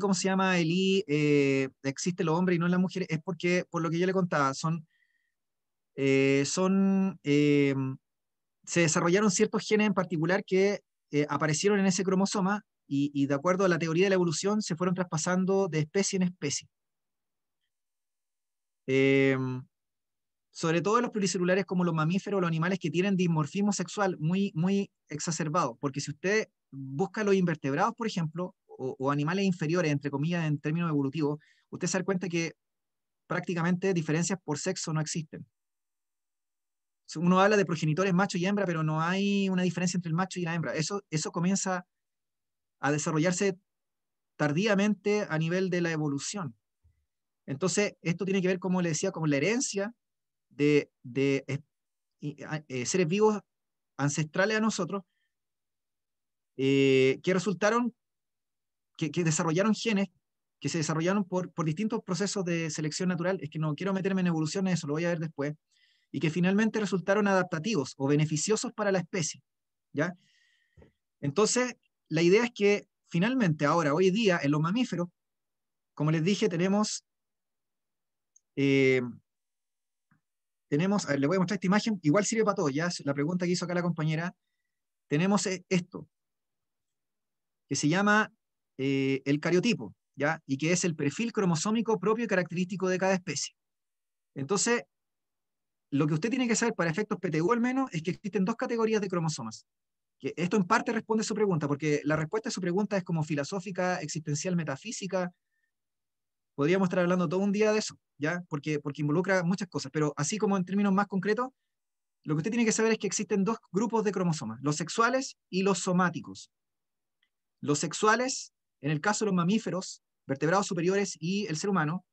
cómo se llama, el I, existe el hombre y no las mujeres? Es porque, por lo que yo le contaba, eh, son, eh, se desarrollaron ciertos genes en particular que aparecieron en ese cromosoma y de acuerdo a la teoría de la evolución se fueron traspasando de especie en especie. Eh, Sobre todo en los pluricelulares como los mamíferos o los animales que tienen dimorfismo sexual muy exacerbado, porque si usted busca los invertebrados, por ejemplo, o animales inferiores, entre comillas, en términos evolutivos, usted se da cuenta que prácticamente diferencias por sexo no existen. Uno habla de progenitores macho y hembra, pero no hay una diferencia entre el macho y la hembra. Eso comienza a desarrollarse tardíamente a nivel de la evolución. Entonces, esto tiene que ver, como le decía, con la herencia de seres vivos ancestrales a nosotros, que resultaron, que desarrollaron genes, que se desarrollaron por distintos procesos de selección natural. Es que no quiero meterme en evolución, eso lo voy a ver después, y que finalmente resultaron adaptativos o beneficiosos para la especie, ¿ya? Entonces, la idea es que finalmente ahora, hoy día, en los mamíferos, como les dije, eh, a ver, le voy a mostrar esta imagen, igual sirve para todo, ya la pregunta que hizo acá la compañera, tenemos esto, que se llama el cariotipo, ¿ya? Y que es el perfil cromosómico propio y característico de cada especie. Entonces, lo que usted tiene que saber para efectos PTU al menos es que existen dos categorías de cromosomas. Que esto en parte responde a su pregunta, porque la respuesta a su pregunta es como filosófica, existencial, metafísica. Podríamos estar hablando todo un día de eso, ¿ya? Porque involucra muchas cosas, pero así como en términos más concretos, lo que usted tiene que saber es que existen dos grupos de cromosomas, los sexuales y los somáticos. Los sexuales, en el caso de los mamíferos, vertebrados superiores y el ser humano,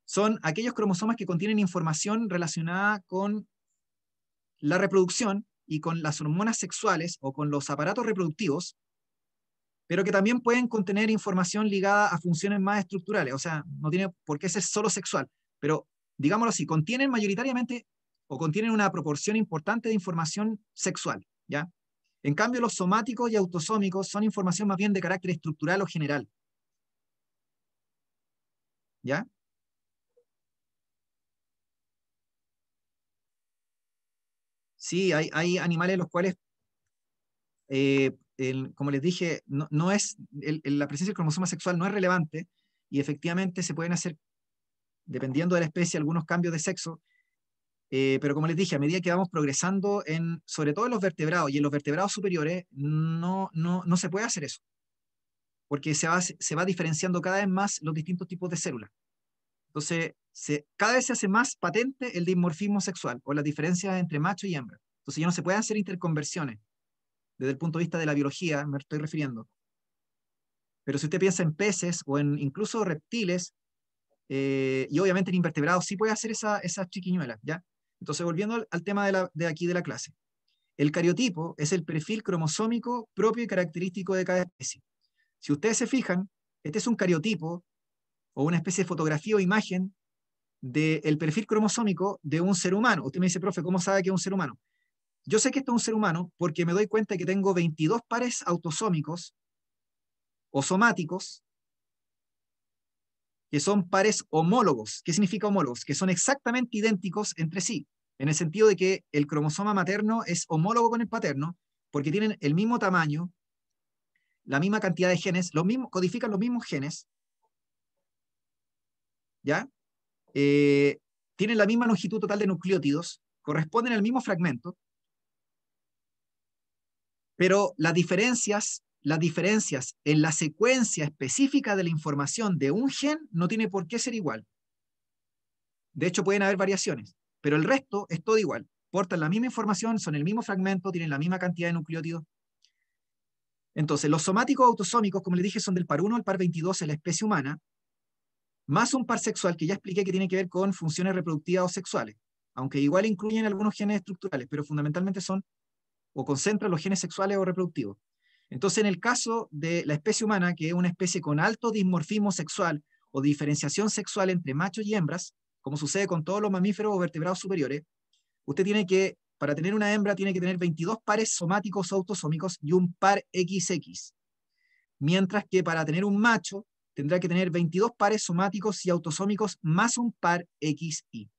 son aquellos cromosomas que contienen información relacionada con la reproducción y con las hormonas sexuales o con los aparatos reproductivos, pero que también pueden contener información ligada a funciones más estructurales. O sea, no tiene por qué ser solo sexual, pero digámoslo así, contienen mayoritariamente o contienen una proporción importante de información sexual, ¿ya? En cambio, los somáticos y autosómicos son información más bien de carácter estructural o general, ¿ya? Sí, hay animales los cuales, como les dije, no es, la presencia del cromosoma sexual no es relevante y efectivamente se pueden hacer, dependiendo de la especie, algunos cambios de sexo, pero como les dije, a medida que vamos progresando, sobre todo en los vertebrados y en los vertebrados superiores, no se puede hacer eso, porque se va diferenciando cada vez más los distintos tipos de células. Entonces, cada vez se hace más patente el dimorfismo sexual o las diferencias entre macho y hembra. Entonces ya no se pueden hacer interconversiones desde el punto de vista de la biología, me estoy refiriendo. Pero si usted piensa en peces o en incluso reptiles, y obviamente en invertebrados, sí puede hacer esas chiquiñuelas, ¿ya? Entonces, volviendo al tema de aquí de la clase. El cariotipo es el perfil cromosómico propio y característico de cada especie. Si ustedes se fijan, este es un cariotipo o una especie de fotografía o imagen del perfil cromosómico de un ser humano. Usted me dice, profe, ¿cómo sabe que es un ser humano? Yo sé que esto es un ser humano porque me doy cuenta que tengo 22 pares autosómicos o somáticos que son pares homólogos. ¿Qué significa homólogos? Que son exactamente idénticos entre sí, en el sentido de que el cromosoma materno es homólogo con el paterno porque tienen el mismo tamaño, la misma cantidad de genes, codifican los mismos genes, ¿ya? Tienen la misma longitud total de nucleótidos, corresponden al mismo fragmento, pero las diferencias en la secuencia específica de la información de un gen no tiene por qué ser igual. De hecho, pueden haber variaciones, pero el resto es todo igual. Portan la misma información, son el mismo fragmento, tienen la misma cantidad de nucleótidos. Entonces, los somáticos autosómicos, como les dije, son del par 1 al par 22 en la especie humana, más un par sexual que ya expliqué que tiene que ver con funciones reproductivas o sexuales, aunque igual incluyen algunos genes estructurales, pero fundamentalmente son o concentran los genes sexuales o reproductivos. Entonces, en el caso de la especie humana, que es una especie con alto dimorfismo sexual o diferenciación sexual entre machos y hembras, como sucede con todos los mamíferos o vertebrados superiores, usted tiene que, para tener una hembra, tiene que tener 22 pares somáticos o autosómicos y un par XX. Mientras que para tener un macho, tendrá que tener 22 pares somáticos y autosómicos más un par XY.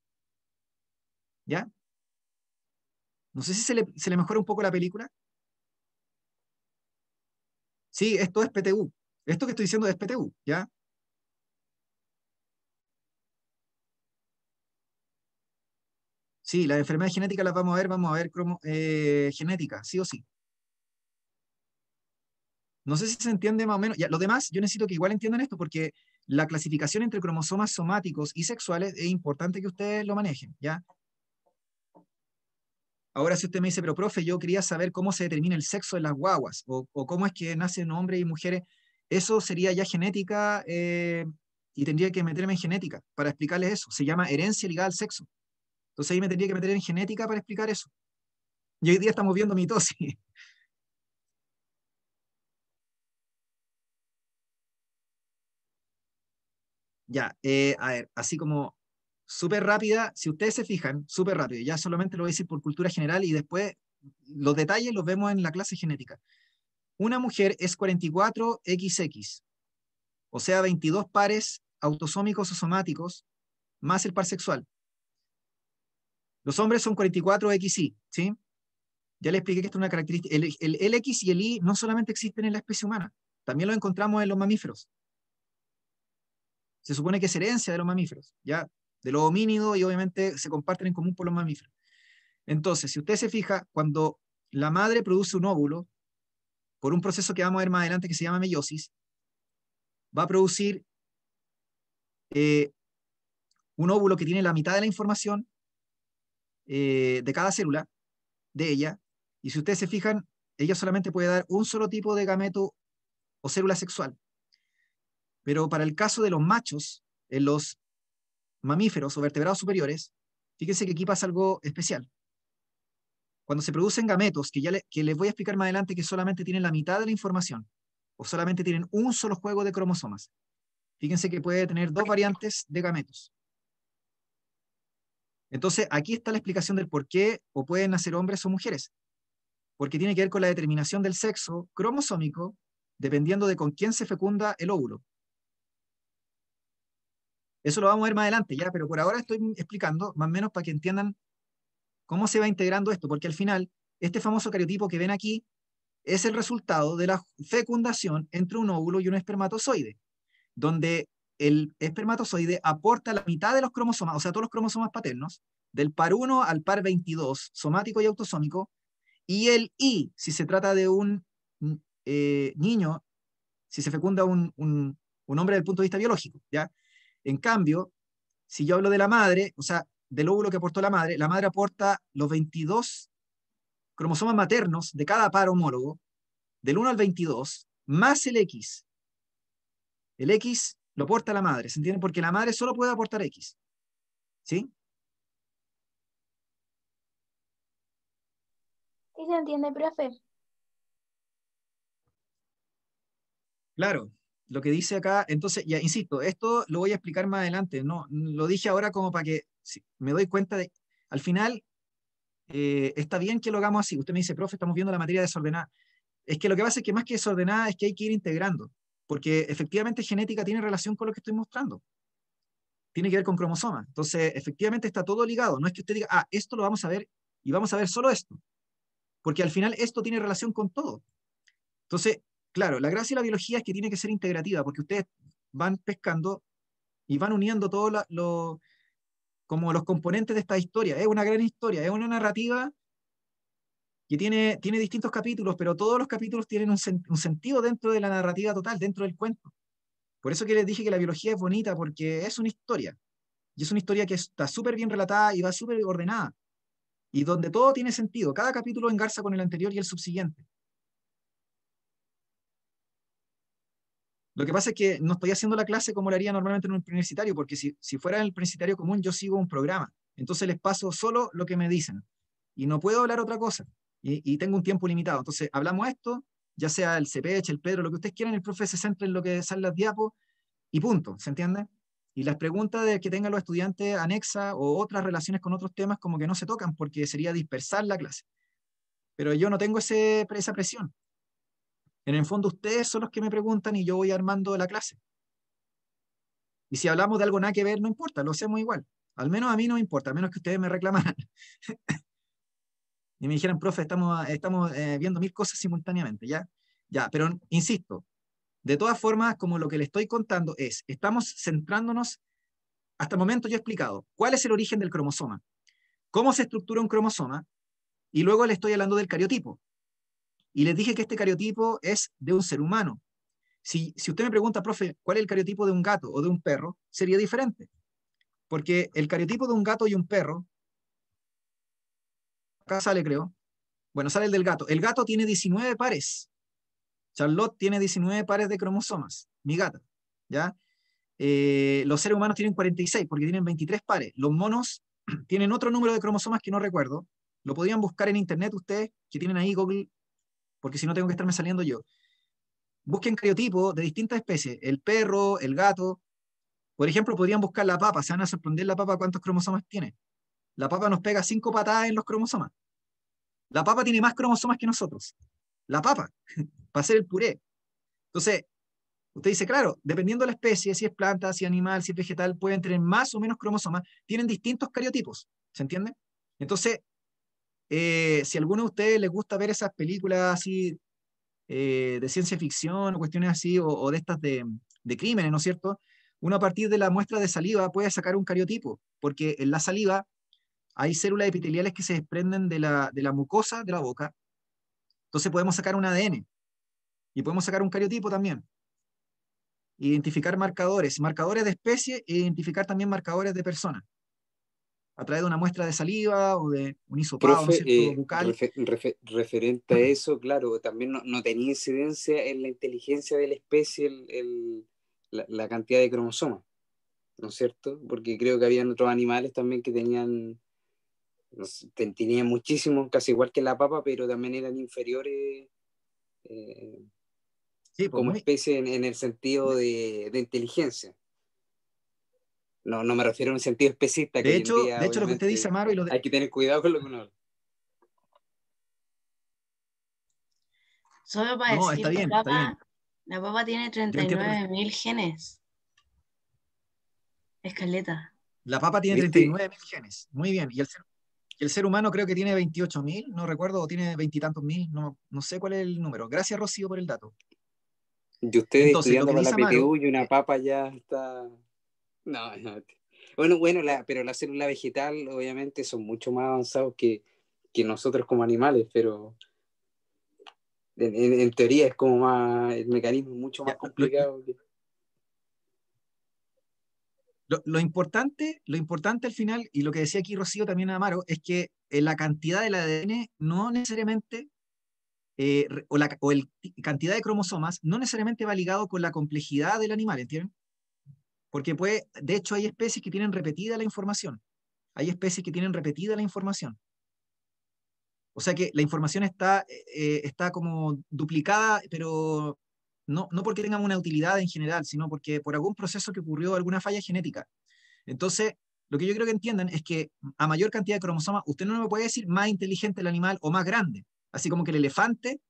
¿Ya? No sé si se le mejora un poco la película. Sí, esto es PTU. Esto que estoy diciendo es PTU, ¿ya? Sí, las enfermedades genéticas las vamos a ver genética, sí o sí. No sé si se entiende más o menos. Ya, lo demás, yo necesito que igual entiendan esto, porque la clasificación entre cromosomas somáticos y sexuales es importante que ustedes lo manejen, ¿ya? Ahora, si usted me dice, pero profe, yo quería saber cómo se determina el sexo de las guaguas, o cómo es que nacen hombres y mujeres, eso sería ya genética, y tendría que meterme en genética para explicarles eso. Se llama herencia ligada al sexo. Entonces ahí me tendría que meter en genética para explicar eso. Y hoy día estamos viendo mitosis. Ya, a ver, así como súper rápida, si ustedes se fijan, súper rápido, ya solamente lo voy a decir por cultura general y después los detalles los vemos en la clase genética. Una mujer es 44XX, o sea, 22 pares autosómicos o somáticos, más el par sexual. Los hombres son 44XY, ¿sí? Ya les expliqué que esto es una característica. El X y el Y no solamente existen en la especie humana, también lo encontramos en los mamíferos. Se supone que es herencia de los mamíferos, ¿ya? de los homínidos y obviamente se comparten en común por los mamíferos. Entonces, si usted se fija, cuando la madre produce un óvulo, por un proceso que vamos a ver más adelante que se llama meiosis, va a producir un óvulo que tiene la mitad de la información de cada célula de ella, y si ustedes se fijan, ella solamente puede dar un solo tipo de gameto o célula sexual. Pero para el caso de los machos, en los mamíferos o vertebrados superiores, fíjense que aquí pasa algo especial. Cuando se producen gametos, que les voy a explicar más adelante, que solamente tienen la mitad de la información, o solamente tienen un solo juego de cromosomas, fíjense que puede tener dos variantes de gametos. Entonces, aquí está la explicación del por qué o pueden nacer hombres o mujeres, porque tiene que ver con la determinación del sexo cromosómico, dependiendo de con quién se fecunda el óvulo. Eso lo vamos a ver más adelante, ya, pero por ahora estoy explicando, más o menos para que entiendan cómo se va integrando esto, porque al final, este famoso cariotipo que ven aquí es el resultado de la fecundación entre un óvulo y un espermatozoide, donde el espermatozoide aporta la mitad de los cromosomas, o sea, todos los cromosomas paternos, del par 1 al par 22, somático y autosómico, y el Y, si se trata de un niño, si se fecunda un hombre desde el punto de vista biológico, ¿ya? En cambio, si yo hablo de la madre, o sea, del óvulo que aportó la madre aporta los 22 cromosomas maternos de cada par homólogo, del 1 al 22, más el X. El X lo aporta la madre, ¿se entiende? Porque la madre solo puede aportar X. ¿Sí? ¿Sí se entiende, profe? Claro, lo que dice acá, entonces, ya insisto, esto lo voy a explicar más adelante, no, lo dije ahora como para que me doy cuenta de, al final, está bien que lo hagamos así. Usted me dice, profe, estamos viendo la materia desordenada. Es que lo que pasa es que más que desordenada es que hay que ir integrando, porque efectivamente genética tiene relación con lo que estoy mostrando. Tiene que ver con cromosomas. Entonces, efectivamente está todo ligado. No es que usted diga, ah, esto lo vamos a ver y vamos a ver solo esto, porque al final esto tiene relación con todo. Entonces, claro, la gracia de la biología es que tiene que ser integrativa, porque ustedes van pescando y van uniendo todos como los componentes de esta historia. Es una gran historia, es una narrativa que tiene distintos capítulos, pero todos los capítulos tienen un sentido dentro de la narrativa total, dentro del cuento. Por eso que les dije que la biología es bonita, porque es una historia. Y es una historia que está súper bien relatada y va súper ordenada. Y donde todo tiene sentido. Cada capítulo engarza con el anterior y el subsiguiente. Lo que pasa es que no estoy haciendo la clase como lo haría normalmente en un universitario, porque si fuera en el universitario común, yo sigo un programa. Entonces les paso solo lo que me dicen. Y no puedo hablar otra cosa. Y tengo un tiempo limitado. Entonces hablamos esto, ya sea el CPH, el Pedro, lo que ustedes quieran, el profe se centra en lo que salen las diapos y punto, ¿se entiende? Y las preguntas de que tengan los estudiantes anexa o otras relaciones con otros temas como que no se tocan porque sería dispersar la clase. Pero yo no tengo esa presión. En el fondo ustedes son los que me preguntan y yo voy armando la clase. Y si hablamos de algo nada que ver, no importa, lo hacemos igual. Al menos a mí no me importa, a menos que ustedes me reclamaran. Y me dijeran, profe, estamos viendo 1000 cosas simultáneamente, ¿ya? Ya, pero insisto, de todas formas, como lo que le estoy contando es, estamos centrándonos, hasta el momento yo he explicado, cuál es el origen del cromosoma, cómo se estructura un cromosoma, y luego le estoy hablando del cariotipo. Y les dije que este cariotipo es de un ser humano. Si usted me pregunta, profe, ¿cuál es el cariotipo de un gato o de un perro? Sería diferente. Porque el cariotipo de un gato y un perro, acá sale creo, bueno, sale el del gato. El gato tiene 19 pares. Charlotte tiene 19 pares de cromosomas, mi gata, ¿ya? Los seres humanos tienen 46 porque tienen 23 pares. Los monos tienen otro número de cromosomas que no recuerdo. Lo podrían buscar en internet ustedes, que tienen ahí Google, porque si no tengo que estarme saliendo yo. Busquen cariotipos de distintas especies, el perro, el gato. Por ejemplo, podrían buscar la papa, se van a sorprender la papa cuántos cromosomas tiene. La papa nos pega 5 patadas en los cromosomas. La papa tiene más cromosomas que nosotros. La papa, para hacer el puré. Entonces, usted dice, claro, dependiendo de la especie, si es planta, si es animal, si es vegetal, pueden tener más o menos cromosomas, tienen distintos cariotipos, ¿se entiende? Entonces, si a alguno de ustedes les gusta ver esas películas así de ciencia ficción o cuestiones así, o de estas de crímenes, ¿no es cierto? Uno a partir de la muestra de saliva puede sacar un cariotipo, porque en la saliva hay células epiteliales que se desprenden de la mucosa de la boca. Entonces podemos sacar un ADN y podemos sacar un cariotipo también. Identificar marcadores de especie e identificar también marcadores de persona a través de una muestra de saliva o de un hisopado, ¿no es Profe, cierto?, bucal. referente a eso, claro, también no tenía incidencia en la inteligencia de la especie la cantidad de cromosomas, ¿no es cierto? Porque creo que habían otros animales también que tenían, no sé, tenían muchísimos, casi igual que la papa, pero también eran inferiores Sí, pues como muy, especie en el sentido de inteligencia. No me refiero en un sentido especista, que hoy en de día hecho lo que usted dice, obviamente Amaro, hay que tener cuidado con lo que uno habla. Solo para no, decir, está bien, está bien. la papa tiene Yo entiendo 39.000 genes. Escaleta. la papa tiene ¿Viste? 39.000 genes, muy bien, y el ser humano creo que tiene 28.000, no recuerdo, o tiene veintitantos mil, no sé cuál es el número. Gracias, Rocío, por el dato. Y ustedes Entonces, lo estudiando que para la dice Amaro, PTU y una papa ya está... No. Bueno, pero la célula vegetal obviamente son mucho más avanzados que nosotros como animales, pero en teoría es como más, el mecanismo es mucho más ya, complicado. lo importante al final, y lo que decía aquí Rocío también Amaro, es que la cantidad del ADN no necesariamente, cantidad de cromosomas, no necesariamente va ligado con la complejidad del animal, ¿entienden? Porque de hecho hay especies que tienen repetida la información. Hay especies que tienen repetida la información. O sea que la información está como duplicada, pero no porque tenga una utilidad en general, sino porque por algún proceso que ocurrió, alguna falla genética. Entonces, lo que yo creo que entiendan es que a mayor cantidad de cromosomas, usted no me puede decir más inteligente el animal o más grande. Así como que el elefante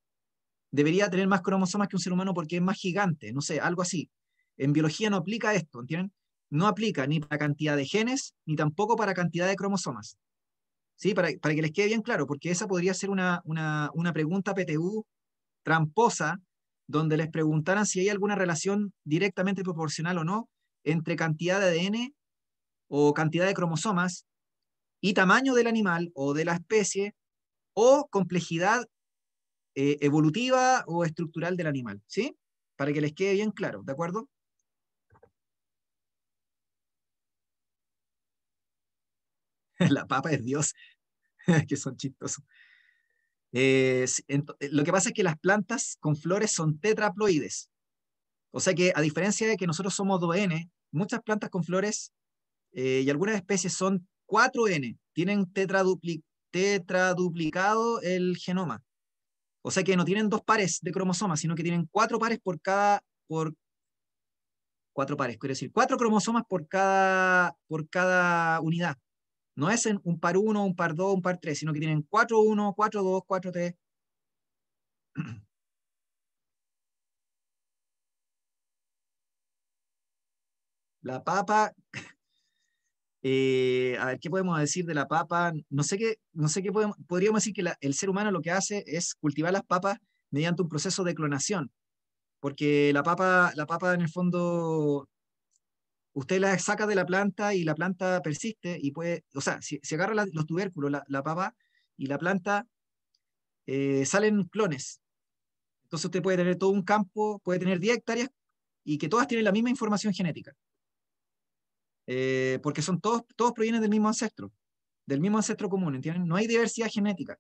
debería tener más cromosomas que un ser humano porque es más gigante, no sé, algo así. En biología no aplica esto, ¿entienden? No aplica ni para cantidad de genes, ni tampoco para cantidad de cromosomas. ¿Sí? Para que les quede bien claro, porque esa podría ser una pregunta PTU tramposa, donde les preguntaran si hay alguna relación directamente proporcional o no entre cantidad de ADN o cantidad de cromosomas y tamaño del animal o de la especie o complejidad evolutiva o estructural del animal, ¿sí? Para que les quede bien claro, ¿de acuerdo? La papa es Dios, que son chistosos. Lo que pasa es que las plantas con flores son tetraploides. O sea que a diferencia de que nosotros somos 2N, muchas plantas con flores y algunas especies son 4N, tienen tetraduplicado el genoma. O sea que no tienen dos pares de cromosomas, sino que tienen cuatro pares por cuatro pares, quiero decir, cuatro cromosomas por cada unidad. No es en un par 1, un par 2, un par 3, sino que tienen 4 1, 4 2, 4 3. La papa, a ver, ¿qué podemos decir de la papa? No sé qué podríamos decir que el ser humano lo que hace es cultivar las papas mediante un proceso de clonación, porque la papa en el fondo, usted la saca de la planta y la planta persiste y puede, o sea, si agarra los tubérculos, la papa y la planta, salen clones. Entonces usted puede tener todo un campo, puede tener 10 hectáreas y que todas tienen la misma información genética, porque todos provienen del mismo ancestro común, ¿entienden? No hay diversidad genética.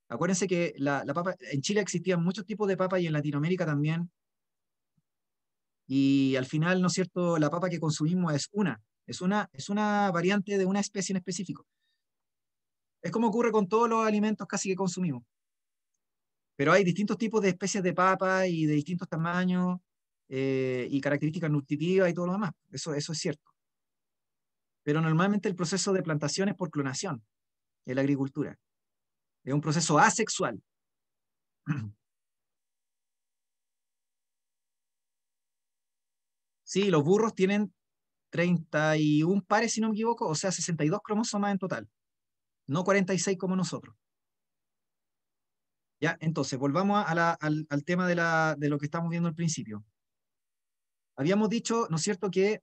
Acuérdense que la papa, en Chile existían muchos tipos de papa y en Latinoamérica también, y al final, ¿no es cierto?, la papa que consumimos es una variante de una especie en específico. Es como ocurre con todos los alimentos casi que consumimos. Pero hay distintos tipos de especies de papa y de distintos tamaños y características nutritivas y todo lo demás. Eso es cierto. Pero normalmente el proceso de plantación es por clonación en la agricultura. Es un proceso asexual. Sí, los burros tienen 31 pares, si no me equivoco, o sea, 62 cromosomas en total, no 46 como nosotros. Ya, entonces, volvamos al tema de lo que estamos viendo al principio. habíamos dicho, ¿no es cierto?, que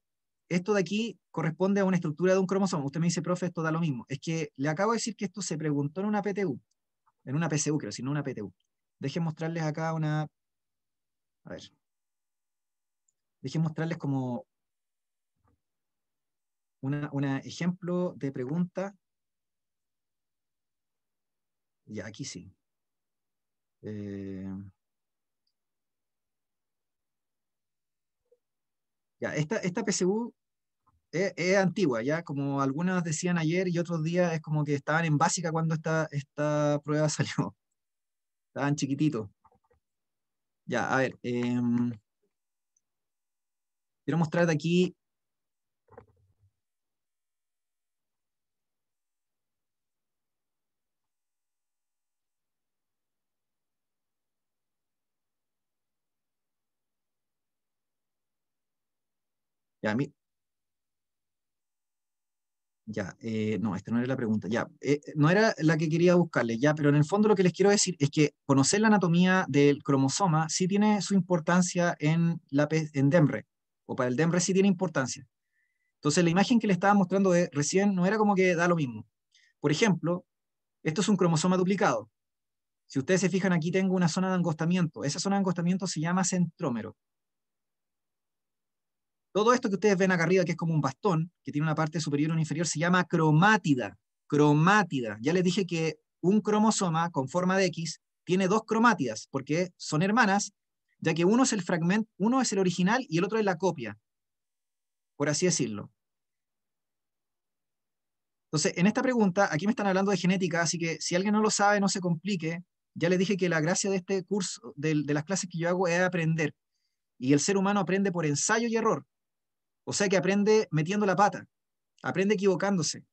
esto de aquí corresponde a una estructura de un cromosoma. Usted me dice, profe, esto da lo mismo. Es que le acabo de decir que esto se preguntó en una PTU, en una PCU, creo, si no una PTU. Dejen mostrarles acá una... A ver. Dejen mostrarles como una ejemplo de pregunta. Ya, aquí sí. Ya, esta PSU es antigua, ya, como algunas decían ayer y otros días es como que estaban en básica cuando esta prueba salió. Estaban chiquititos. Ya, a ver. Quiero mostrar de aquí. Ya, ya, no, esta no era la pregunta. Ya, no era la que quería buscarle, ya, pero en el fondo lo que les quiero decir es que conocer la anatomía del cromosoma sí tiene su importancia en DEMRE, o para el DEMRE sí tiene importancia. Entonces, la imagen que le estaba mostrando recién no era como que da lo mismo. Por ejemplo, esto es un cromosoma duplicado. Si ustedes se fijan, aquí tengo una zona de angostamiento. Esa zona de angostamiento se llama centrómero. Todo esto que ustedes ven acá arriba, que es como un bastón, que tiene una parte superior y una inferior, se llama cromátida. Cromátida. Ya les dije que un cromosoma con forma de X tiene dos cromátidas, porque son hermanas, ya que uno es el fragmento, uno es el original y el otro es la copia, por así decirlo. Entonces, en esta pregunta, aquí me están hablando de genética, así que si alguien no lo sabe, no se complique. Ya les dije que la gracia de este curso, de las clases que yo hago, es aprender. Y el ser humano aprende por ensayo y error. O sea que aprende metiendo la pata, aprende equivocándose.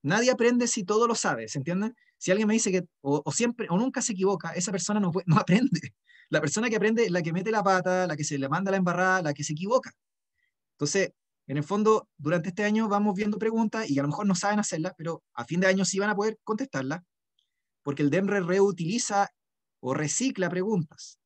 Nadie aprende si todo lo sabe, ¿se entiende? Si alguien me dice que o siempre o nunca se equivoca, esa persona no aprende. La persona que aprende es la que mete la pata, la que se le manda la embarrada, la que se equivoca. Entonces, en el fondo, durante este año vamos viendo preguntas y a lo mejor no saben hacerlas, pero a fin de año sí van a poder contestarlas, porque el DEMRE reutiliza o recicla preguntas.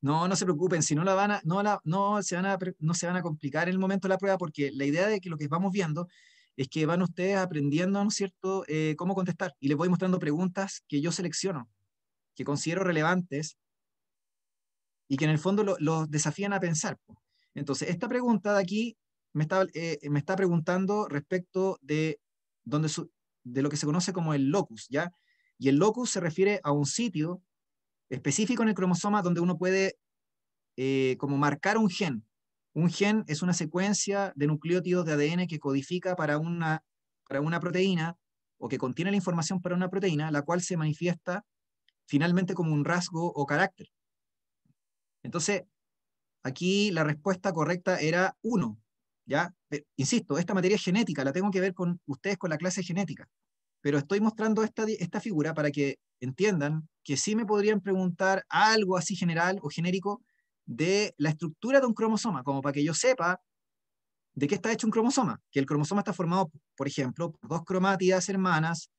No, no se preocupen, si no la van a, no se van a complicar en el momento de la prueba, porque la idea de que lo que vamos viendo es que van ustedes aprendiendo, ¿no es cierto?, cómo contestar. Y les voy mostrando preguntas que yo selecciono, que considero relevantes y que en el fondo los desafían a pensar, po. Entonces, esta pregunta de aquí me está preguntando respecto de lo que se conoce como el locus, ¿ya? Y el locus se refiere a un sitio específico en el cromosoma donde uno puede como marcar un gen. Un gen es una secuencia de nucleótidos de ADN que codifica para una proteína o que contiene la información para una proteína, la cual se manifiesta finalmente como un rasgo o carácter. Entonces, aquí la respuesta correcta era 1, ¿ya? Insisto, esta materia es genética, la tengo que ver con ustedes con la clase genética, pero estoy mostrando esta figura para que entiendan que sí me podrían preguntar algo así general o genérico de la estructura de un cromosoma, como para que yo sepa de qué está hecho un cromosoma, que el cromosoma está formado, por ejemplo, por dos cromátidas hermanas,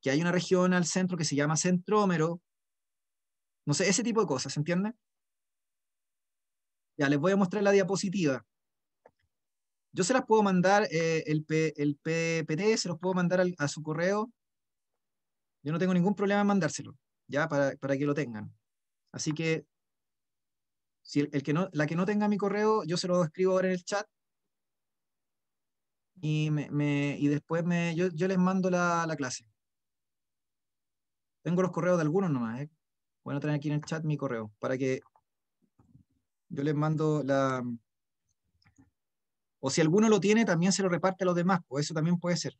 que hay una región al centro que se llama centrómero, no sé, ese tipo de cosas, ¿se entiende? Ya, les voy a mostrar la diapositiva. Yo se las puedo mandar, el PPT, se los puedo mandar a su correo. Yo no tengo ningún problema en mandárselo, ya, para que lo tengan. Así que, si la que no tenga mi correo, yo se lo escribo ahora en el chat y después yo les mando la clase. Tengo los correos de algunos nomás, ¿eh? Voy a tener aquí en el chat mi correo, para que yo les mando la... O si alguno lo tiene, también se lo reparte a los demás, pues eso también puede ser.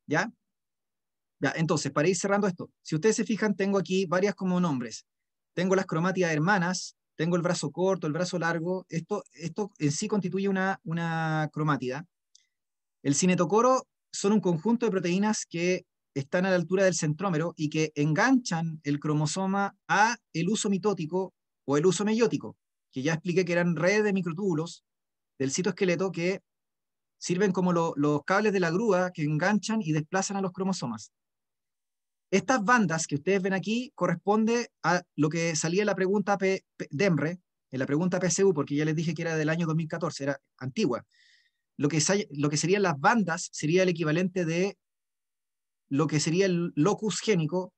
¿Ya? Ya, entonces, para ir cerrando esto, si ustedes se fijan, tengo aquí varias como nombres. Tengo las cromátidas hermanas, tengo el brazo corto, el brazo largo. Esto en sí constituye una cromátida. El cinetocoro son un conjunto de proteínas que están a la altura del centrómero y que enganchan el cromosoma a el uso mitótico o el uso meiótico, que ya expliqué que eran redes de microtúbulos del citoesqueleto que sirven como los cables de la grúa que enganchan y desplazan a los cromosomas. Estas bandas que ustedes ven aquí corresponde a lo que salía en la pregunta DEMRE, en la pregunta PSU, porque ya les dije que era del año 2014, era antigua. Lo que serían las bandas sería el equivalente de lo que sería el locus génico.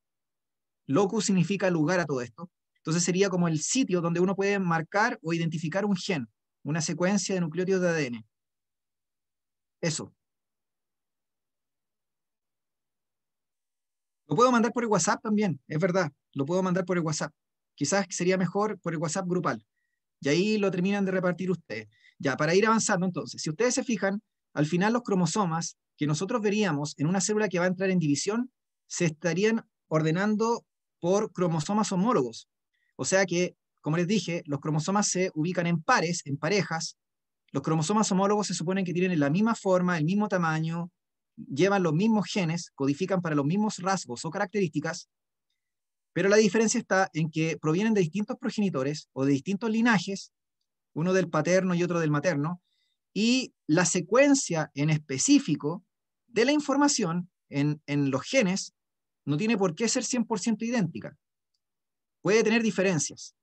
Locus significa lugar a todo esto. Entonces sería como el sitio donde uno puede marcar o identificar un gen, una secuencia de nucleótidos de ADN. Eso. Lo puedo mandar por el WhatsApp también, es verdad. Lo puedo mandar por el WhatsApp. Quizás sería mejor por el WhatsApp grupal. Y ahí lo terminan de repartir ustedes. Ya, para ir avanzando entonces, si ustedes se fijan, al final los cromosomas que nosotros veríamos en una célula que va a entrar en división se estarían ordenando por cromosomas homólogos. O sea que, como les dije, los cromosomas se ubican en pares, en parejas. Los cromosomas homólogos se suponen que tienen la misma forma, el mismo tamaño, llevan los mismos genes, codifican para los mismos rasgos o características, pero la diferencia está en que provienen de distintos progenitores o de distintos linajes, uno del paterno y otro del materno, y la secuencia en específico de la información en los genes no tiene por qué ser 100% idéntica. Puede tener diferencias.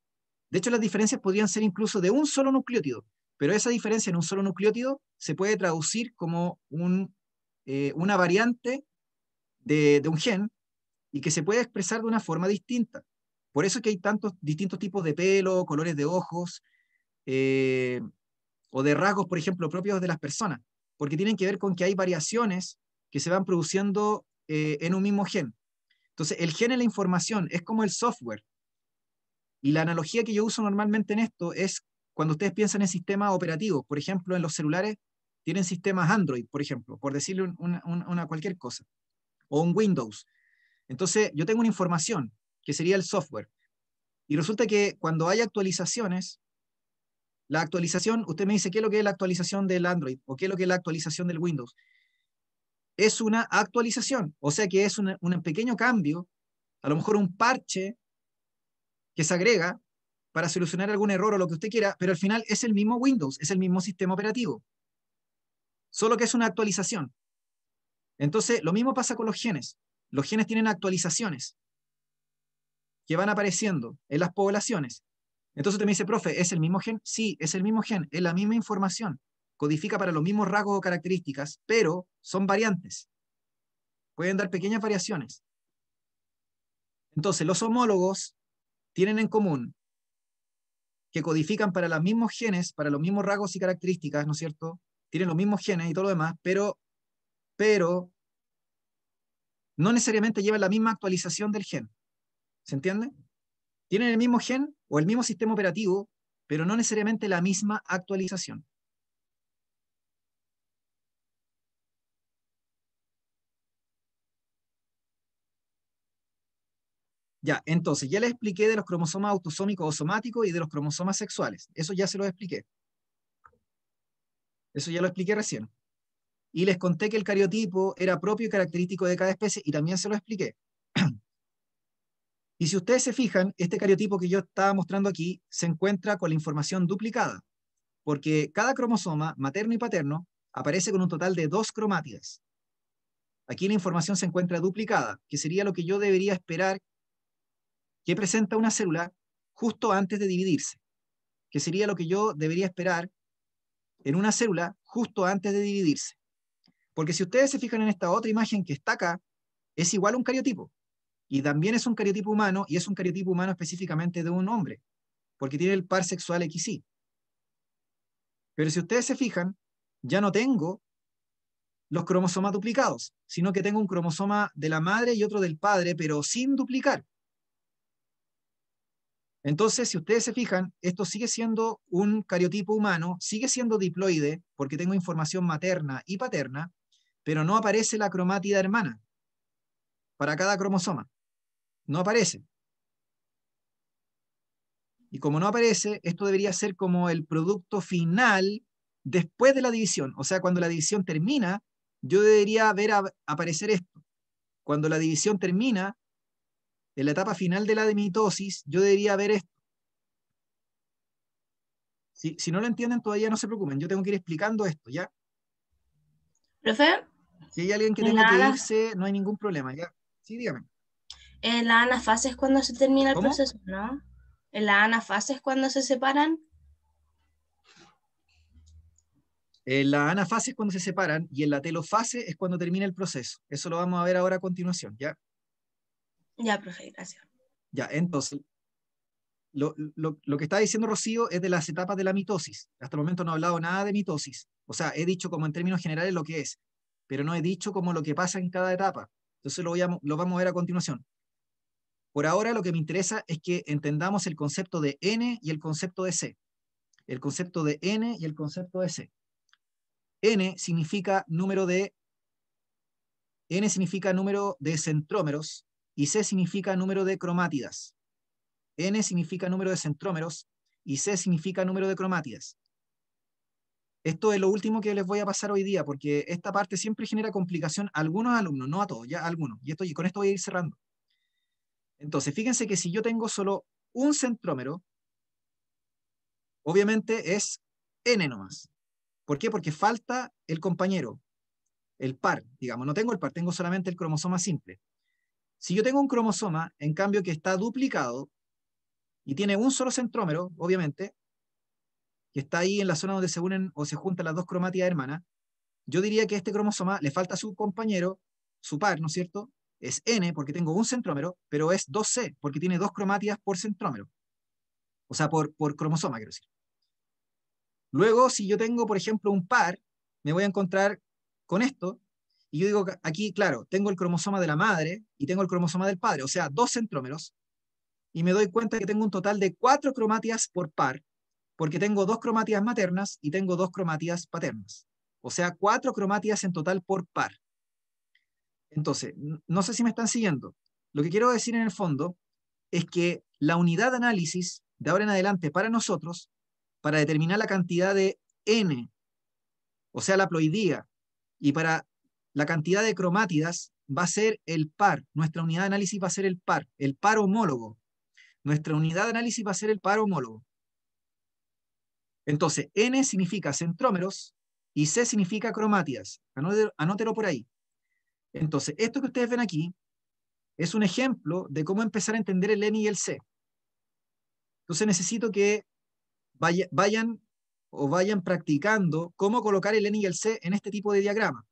De hecho, las diferencias podrían ser incluso de un solo nucleótido, pero esa diferencia en un solo nucleótido se puede traducir como una variante de un gen y que se puede expresar de una forma distinta. Por eso es que hay tantos distintos tipos de pelo, colores de ojos, o de rasgos, por ejemplo, propios de las personas, porque tienen que ver con que hay variaciones que se van produciendo en un mismo gen. Entonces, el gen en la información es como el software. Y la analogía que yo uso normalmente en esto es cuando ustedes piensan en sistemas operativos. Por ejemplo, en los celulares tienen sistemas Android, por ejemplo, por decirle cualquier cosa, o un Windows. Entonces, yo tengo una información, que sería el software. Y resulta que cuando hay actualizaciones, la actualización, usted me dice, ¿qué es lo que es la actualización del Android? ¿O qué es lo que es la actualización del Windows? Es una actualización, o sea que es un pequeño cambio, a lo mejor un parche que se agrega para solucionar algún error o lo que usted quiera, pero al final es el mismo Windows, es el mismo sistema operativo, solo que es una actualización. Entonces, lo mismo pasa con los genes. Los genes tienen actualizaciones que van apareciendo en las poblaciones. Entonces usted me dice, profe, ¿es el mismo gen? Sí, es el mismo gen, es la misma información. Codifica para los mismos rasgos o características, pero son variantes. Pueden dar pequeñas variaciones. Entonces, los homólogos tienen en común que codifican para los mismos genes, para los mismos rasgos y características, ¿no es cierto? Tienen los mismos genes y todo lo demás, pero no necesariamente llevan la misma actualización del gen. ¿Se entiende? Tienen el mismo gen o el mismo sistema operativo, pero no necesariamente la misma actualización. Ya, entonces, ya les expliqué de los cromosomas autosómicos o somáticos y de los cromosomas sexuales. Eso ya se los expliqué. Eso ya lo expliqué recién. Y les conté que el cariotipo era propio y característico de cada especie y también se lo expliqué. Y si ustedes se fijan, este cariotipo que yo estaba mostrando aquí se encuentra con la información duplicada, porque cada cromosoma, materno y paterno, aparece con un total de 2 cromátidas. Aquí la información se encuentra duplicada, que sería lo que yo debería esperar que presenta una célula justo antes de dividirse, que sería lo que yo debería esperar en una célula justo antes de dividirse. Porque si ustedes se fijan en esta otra imagen que está acá, es igual a un cariotipo. Y también es un cariotipo humano, y es un cariotipo humano específicamente de un hombre, porque tiene el par sexual XY. Pero si ustedes se fijan, ya no tengo los cromosomas duplicados, sino que tengo un cromosoma de la madre y otro del padre, pero sin duplicar. Entonces, si ustedes se fijan, esto sigue siendo un cariotipo humano, sigue siendo diploide, porque tengo información materna y paterna, pero no aparece la cromátida hermana para cada cromosoma. No aparece. Y como no aparece, esto debería ser como el producto final después de la división. O sea, cuando la división termina, yo debería ver aparecer esto. cuando la división termina, en la etapa final de la de mitosis, yo debería ver esto. Si no lo entienden todavía, no se preocupen, yo tengo que ir explicando esto, ¿ya? Profe, Si hay alguien que en tenga la, que ana- irse, no hay ningún problema, ¿ya? Sí, dígame. en la anafase es cuando se termina el ¿Cómo? proceso, ¿no? En la anafase es cuando se separan. En la anafase es cuando se separan y en la telofase es cuando termina el proceso. Eso lo vamos a ver ahora a continuación, ¿ya? Ya, profe, gracias. Ya, entonces, lo que está diciendo Rocío es de las etapas de la mitosis. Hasta el momento no he hablado nada de mitosis. O sea, he dicho como en términos generales lo que es, pero no he dicho como lo que pasa en cada etapa. Entonces lo vamos a ver a continuación. Por ahora lo que me interesa es que entendamos el concepto de N y el concepto de C. El concepto de N y el concepto de C. N significa número de centrómeros y C significa número de cromátidas. N significa número de centrómeros y C significa número de cromátidas. Esto es lo último que les voy a pasar hoy día, porque esta parte siempre genera complicación a algunos alumnos, no a todos, ya a algunos. Y con esto voy a ir cerrando. Entonces, fíjense que si yo tengo solo un centrómero, obviamente es N nomás. ¿Por qué? Porque falta el compañero, el par, digamos. No tengo el par, tengo solamente el cromosoma simple. Si yo tengo un cromosoma, en cambio, que está duplicado y tiene un solo centrómero, obviamente, que está ahí en la zona donde se unen o se juntan las dos cromátidas hermanas, yo diría que a este cromosoma le falta su compañero, su par, ¿no es cierto? Es N porque tengo un centrómero, pero es 2C porque tiene dos cromátidas por centrómero. O sea, por cromosoma, quiero decir. Luego, si yo tengo, por ejemplo, un par, me voy a encontrar con esto, y yo digo que aquí, claro, tengo el cromosoma de la madre y tengo el cromosoma del padre, o sea, dos centrómeros, y me doy cuenta que tengo un total de 4 cromátidas por par, porque tengo 2 cromátidas maternas y tengo 2 cromátidas paternas. O sea, 4 cromátidas en total por par. Entonces, no sé si me están siguiendo. Lo que quiero decir en el fondo es que la unidad de análisis de ahora en adelante para nosotros, para determinar la cantidad de N, o sea, la ploidía, y para la cantidad de cromátidas, va a ser el par. Nuestra unidad de análisis va a ser el par homólogo. Nuestra unidad de análisis va a ser el par homólogo. Entonces, N significa centrómeros y C significa cromátidas. Anótelo por ahí. Entonces, esto que ustedes ven aquí es un ejemplo de cómo empezar a entender el N y el C. Entonces, necesito que vayan practicando cómo colocar el N y el C en este tipo de diagrama.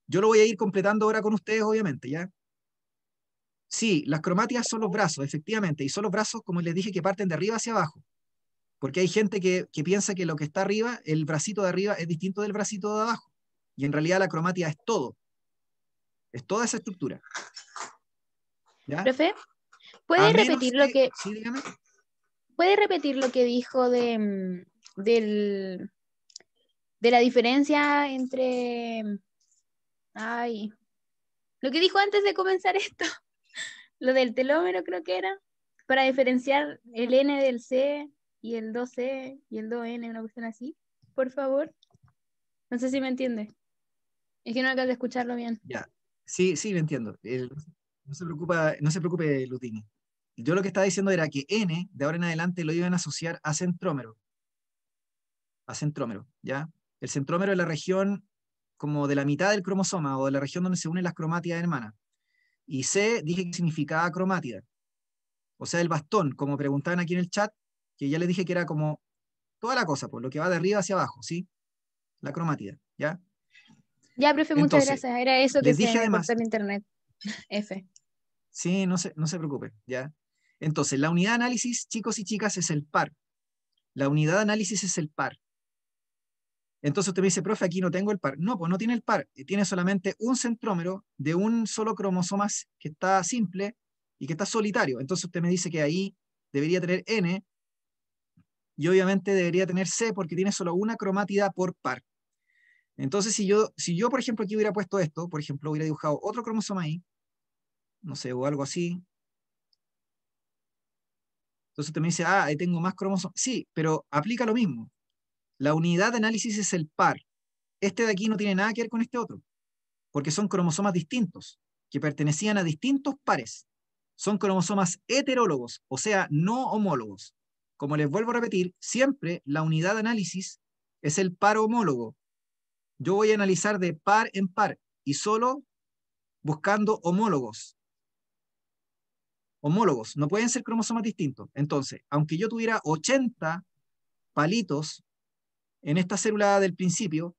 Yo lo voy a ir completando ahora con ustedes, obviamente, ¿ya? Sí, las cromátidas son los brazos, efectivamente, y son los brazos, como les dije, que parten de arriba hacia abajo. Porque hay gente que piensa que lo que está arriba, el bracito de arriba, es distinto del bracito de abajo. Y en realidad la cromática es todo. Es toda esa estructura. ¿Ya? Profe, A ¿puede menos repetir lo que... que, Sí, dígame. puede repetir lo que dijo de la diferencia entre, ay, lo que dijo antes de comenzar esto, lo del telómero creo que era, para diferenciar el N del C y el 2C y el 2N, una cuestión así, por favor? No sé si me entiende. Es que no acabo de escucharlo bien. Ya. Sí, sí, lo entiendo. No se preocupe, Lutini. Yo lo que estaba diciendo era que N, de ahora en adelante, lo iban a asociar a centrómero. A centrómero, ¿ya? El centrómero es la región como de la mitad del cromosoma o de la región donde se unen las cromátidas hermanas. Y C dije que significaba cromátida. O sea, el bastón, como preguntaban aquí en el chat, que ya les dije que era como toda la cosa, por lo que va de arriba hacia abajo, ¿sí? La cromátida, ¿ya? Ya, profe, muchas Entonces, gracias. Era eso que les se dije me cortó además, el internet. F. sí, no se preocupe, ¿ya? Entonces, la unidad de análisis, chicos y chicas, es el par. La unidad de análisis es el par. Entonces usted me dice, profe, aquí no tengo el par. No, pues no tiene el par. Tiene solamente un centrómero de un solo cromosoma que está simple y que está solitario. Entonces usted me dice que ahí debería tener N y obviamente debería tener C porque tiene solo una cromátida por par. Entonces, si yo, por ejemplo, aquí hubiera puesto esto, por ejemplo, hubiera dibujado otro cromosoma ahí, no sé, o algo así. Entonces usted me dice, ah, ahí tengo más cromosomas. Sí, pero aplica lo mismo. La unidad de análisis es el par. Este de aquí no tiene nada que ver con este otro. porque son cromosomas distintos, que pertenecían a distintos pares. Son cromosomas heterólogos, o sea, no homólogos. Como les vuelvo a repetir, siempre la unidad de análisis es el par homólogo. Yo voy a analizar de par en par y solo buscando homólogos. Homólogos, no pueden ser cromosomas distintos. Entonces, aunque yo tuviera 80 palitos en esta célula del principio,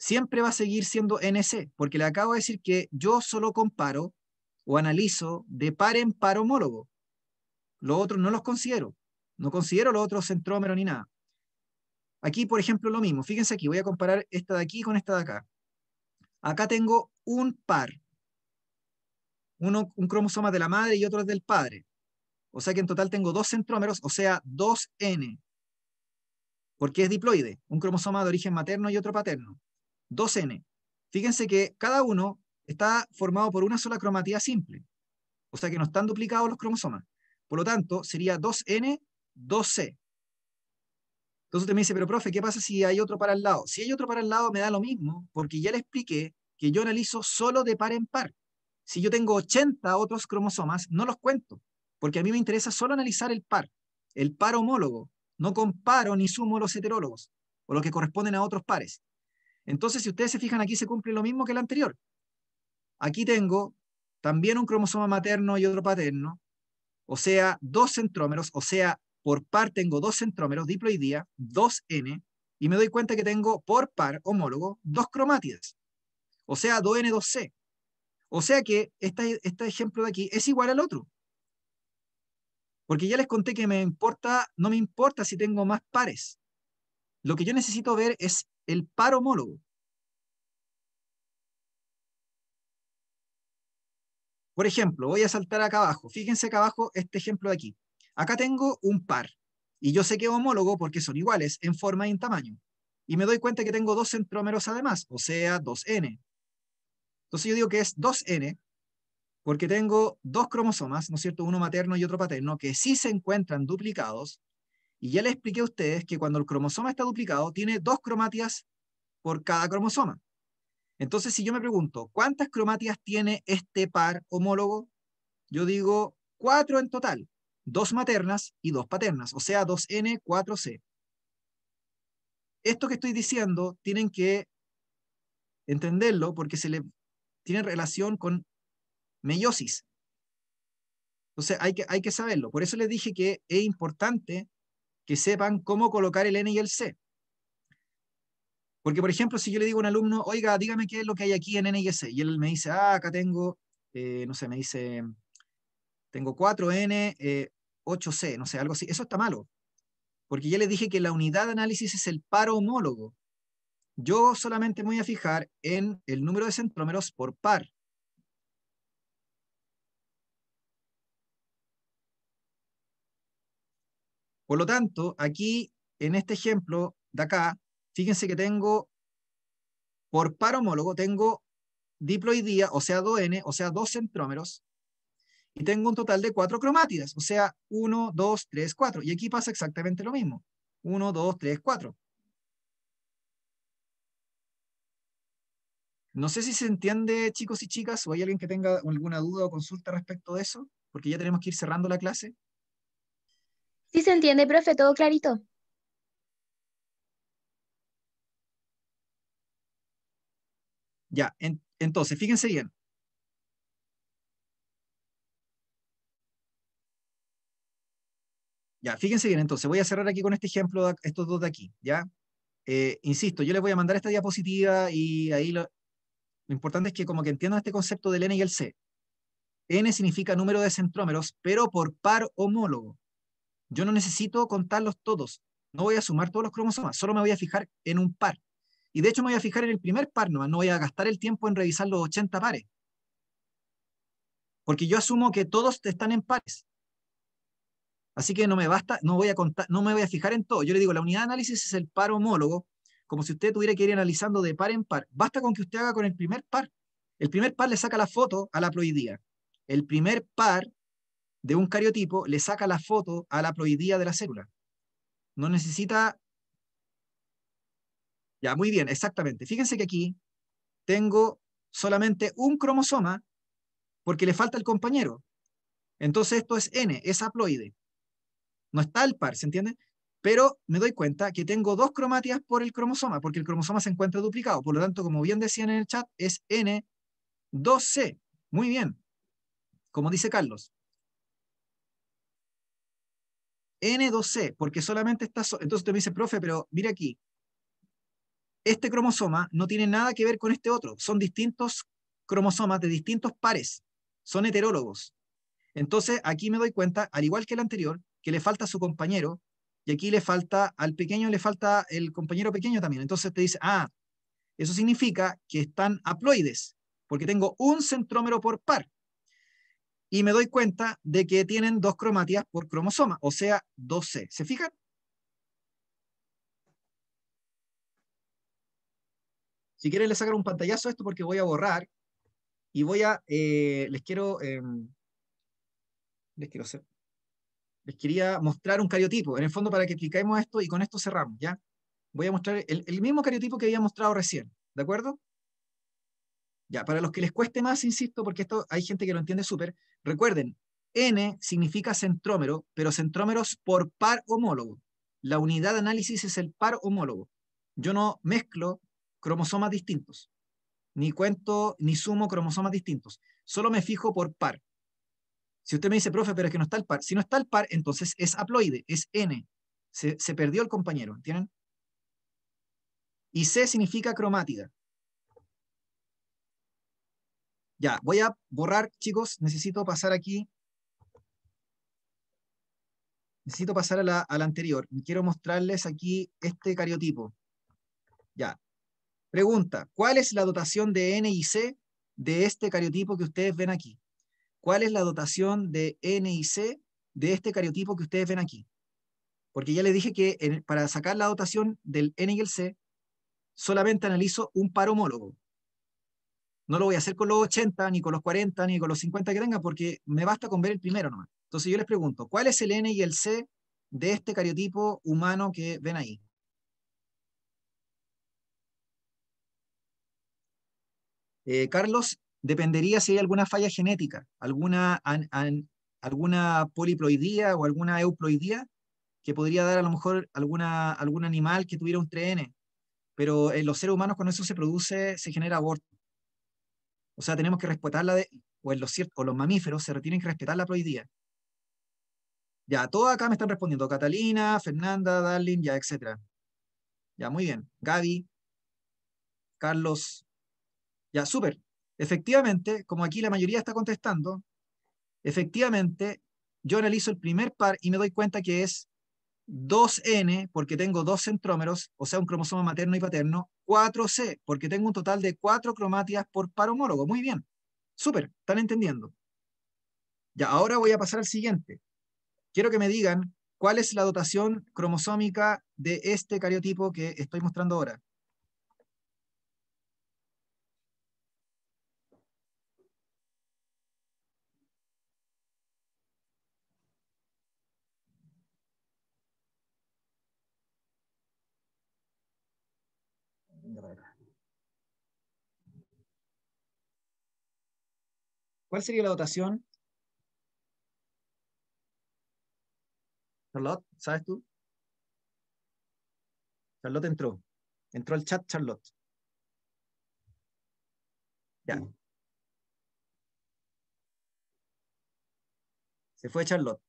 siempre va a seguir siendo NC, porque le acabo de decir que yo solo comparo o analizo de par en par homólogo. Los otros no los considero. No considero los otros centrómeros ni nada. Aquí, por ejemplo, lo mismo. Fíjense aquí, voy a comparar esta de aquí con esta de acá. Acá tengo un par. Un cromosoma de la madre y otro del padre. O sea que en total tengo 2 centrómeros, o sea, 2N. Porque es diploide. Un cromosoma de origen materno y otro paterno. 2N. Fíjense que cada uno está formado por una sola cromatida simple. O sea que no están duplicados los cromosomas. Por lo tanto, sería 2N, 2C. Entonces usted me dice, pero profe, ¿qué pasa si hay otro para el lado? Si hay otro para el lado me da lo mismo, porque ya le expliqué que yo analizo solo de par en par. Si yo tengo 80 otros cromosomas, no los cuento, porque a mí me interesa solo analizar el par homólogo. No comparo ni sumo los heterólogos, o los que corresponden a otros pares. Entonces, si ustedes se fijan, aquí se cumple lo mismo que el anterior. Aquí tengo también un cromosoma materno y otro paterno, o sea, 2 centrómeros, o sea, por par tengo 2 centrómeros, diploidía, 2N, y me doy cuenta que tengo por par homólogo 2 cromátidas, o sea, 2N, 2C. O sea que este ejemplo de aquí es igual al otro. Porque ya les conté que no me importa si tengo más pares. Lo que yo necesito ver es el par homólogo. Por ejemplo, voy a saltar acá abajo. Fíjense acá abajo este ejemplo de aquí. Acá tengo un par. Y yo sé que es homólogo porque son iguales en forma y en tamaño. Y me doy cuenta que tengo 2 centrómeros además, o sea, 2N. Entonces yo digo que es 2N porque tengo 2 cromosomas, ¿no es cierto? Uno materno y otro paterno, que sí se encuentran duplicados. Y ya les expliqué a ustedes que cuando el cromosoma está duplicado, tiene 2 cromátidas por cada cromosoma. Entonces, si yo me pregunto, ¿cuántas cromátidas tiene este par homólogo? Yo digo 4 en total, 2 maternas y 2 paternas, o sea, 2N, 4C. Esto que estoy diciendo tienen que entenderlo porque tiene relación con meiosis. Entonces hay que saberlo. Por eso les dije que es importante que sepan cómo colocar el N y el C. Porque, por ejemplo, si yo le digo a un alumno, oiga, dígame qué es lo que hay aquí en N y C, y él me dice, acá tengo, no sé, me dice, tengo 4N, 8C, no sé, algo así. Eso está malo, porque ya les dije que la unidad de análisis es el par homólogo. Yo solamente me voy a fijar en el número de centrómeros por par. Por lo tanto, aquí, en este ejemplo de acá, fíjense que tengo, por par homólogo, tengo diploidía, o sea, 2N, o sea, 2 centrómeros, y tengo un total de 4 cromátidas, o sea, 1, 2, 3, 4. Y aquí pasa exactamente lo mismo. 1, 2, 3, 4. No sé si se entiende, chicos y chicas, o hay alguien que tenga alguna duda o consulta respecto de eso, porque ya tenemos que ir cerrando la clase. Sí se entiende, profe, todo clarito. Ya, entonces, fíjense bien. Ya, fíjense bien, entonces, voy a cerrar aquí con este ejemplo, estos dos de aquí, ¿ya? Insisto, yo les voy a mandar esta diapositiva y ahí lo importante es que como que entiendan este concepto del N y el C. N significa número de centrómeros, pero por par homólogo. Yo no necesito contarlos todos. No voy a sumar todos los cromosomas, solo me voy a fijar en un par. Y de hecho me voy a fijar en el primer par nomás, no voy a gastar el tiempo en revisar los 80 pares. Porque yo asumo que todos están en pares. Así que no me basta, no voy a contar, no me voy a fijar en todo. Yo le digo, la unidad de análisis es el par homólogo, como si usted tuviera que ir analizando de par en par. Basta con que usted haga con el primer par. El primer par le saca la foto a la ploidía. El primer par de un cariotipo le saca la foto a la ploidía de la célula. No necesita... Ya, muy bien, exactamente. Fíjense que aquí tengo solamente un cromosoma porque le falta el compañero. Entonces esto es N, es haploide. No está el par, ¿se entiende? Pero me doy cuenta que tengo dos cromátidas por el cromosoma, porque el cromosoma se encuentra duplicado. Por lo tanto, como bien decían en el chat, es N2C. Muy bien. Como dice Carlos. N2C, porque solamente está... Entonces usted me dice, profe, pero mire aquí. Este cromosoma no tiene nada que ver con este otro. Son distintos cromosomas de distintos pares. Son heterólogos. Entonces, aquí me doy cuenta, al igual que el anterior, que le falta a su compañero, y aquí le falta al pequeño, le falta el compañero pequeño también. Entonces te dice, ah, eso significa que están haploides, porque tengo un centrómero por par. Y me doy cuenta de que tienen dos cromátidas por cromosoma, o sea, 2C. ¿Se fijan? Si quieren les sacar un pantallazo a esto porque voy a borrar y voy a, les quería mostrar un cariotipo, en el fondo para que expliquemos esto y con esto cerramos, ¿ya? Voy a mostrar el mismo cariotipo que había mostrado recién, ¿de acuerdo? Ya, para los que les cueste más, insisto, porque esto hay gente que lo entiende súper, recuerden, N significa centrómero, pero centrómeros por par homólogo. La unidad de análisis es el par homólogo. Yo no mezclo cromosomas distintos, ni cuento, ni sumo cromosomas distintos. Solo me fijo por par. Si usted me dice, profe, pero es que no está el par. Si no está el par, entonces es haploide, es N. Se perdió el compañero, ¿entienden? Y C significa cromátida. Ya, voy a borrar, chicos, necesito pasar aquí. Necesito pasar a la anterior. Quiero mostrarles aquí este cariotipo. Ya. Pregunta, ¿cuál es la dotación de N y C de este cariotipo que ustedes ven aquí? ¿Cuál es la dotación de N y C de este cariotipo que ustedes ven aquí? Porque ya les dije que para sacar la dotación del N y el C, solamente analizo un par homólogo. No lo voy a hacer con los 80, ni con los 40, ni con los 50 que tenga, porque me basta con ver el primero nomás. Entonces yo les pregunto, ¿cuál es el N y el C de este cariotipo humano que ven ahí? Carlos, dependería si hay alguna falla genética, alguna poliploidía o alguna euploidía que podría dar a lo mejor algún animal que tuviera un 3N, pero en los seres humanos cuando eso se produce se genera aborto. O sea, tenemos que respetarla, o en o los mamíferos se tienen que respetar la ploidía. Ya, todos acá me están respondiendo, Catalina, Fernanda, Darling, ya, etcétera. Ya, muy bien. Gaby, Carlos, ya, súper. Efectivamente, como aquí la mayoría está contestando, efectivamente, yo analizo el primer par y me doy cuenta que es 2N, porque tengo dos centrómeros, o sea, un cromosoma materno y paterno, 4C, porque tengo un total de 4 cromátidas por par homólogo. Muy bien. Súper, ¿están entendiendo? Ya, ahora voy a pasar al siguiente. Quiero que me digan cuál es la dotación cromosómica de este cariotipo que estoy mostrando ahora. ¿Cuál sería la dotación? Charlotte, ¿sabes tú? Charlotte entró. Entró al chat Charlotte. Ya. Se fue Charlotte.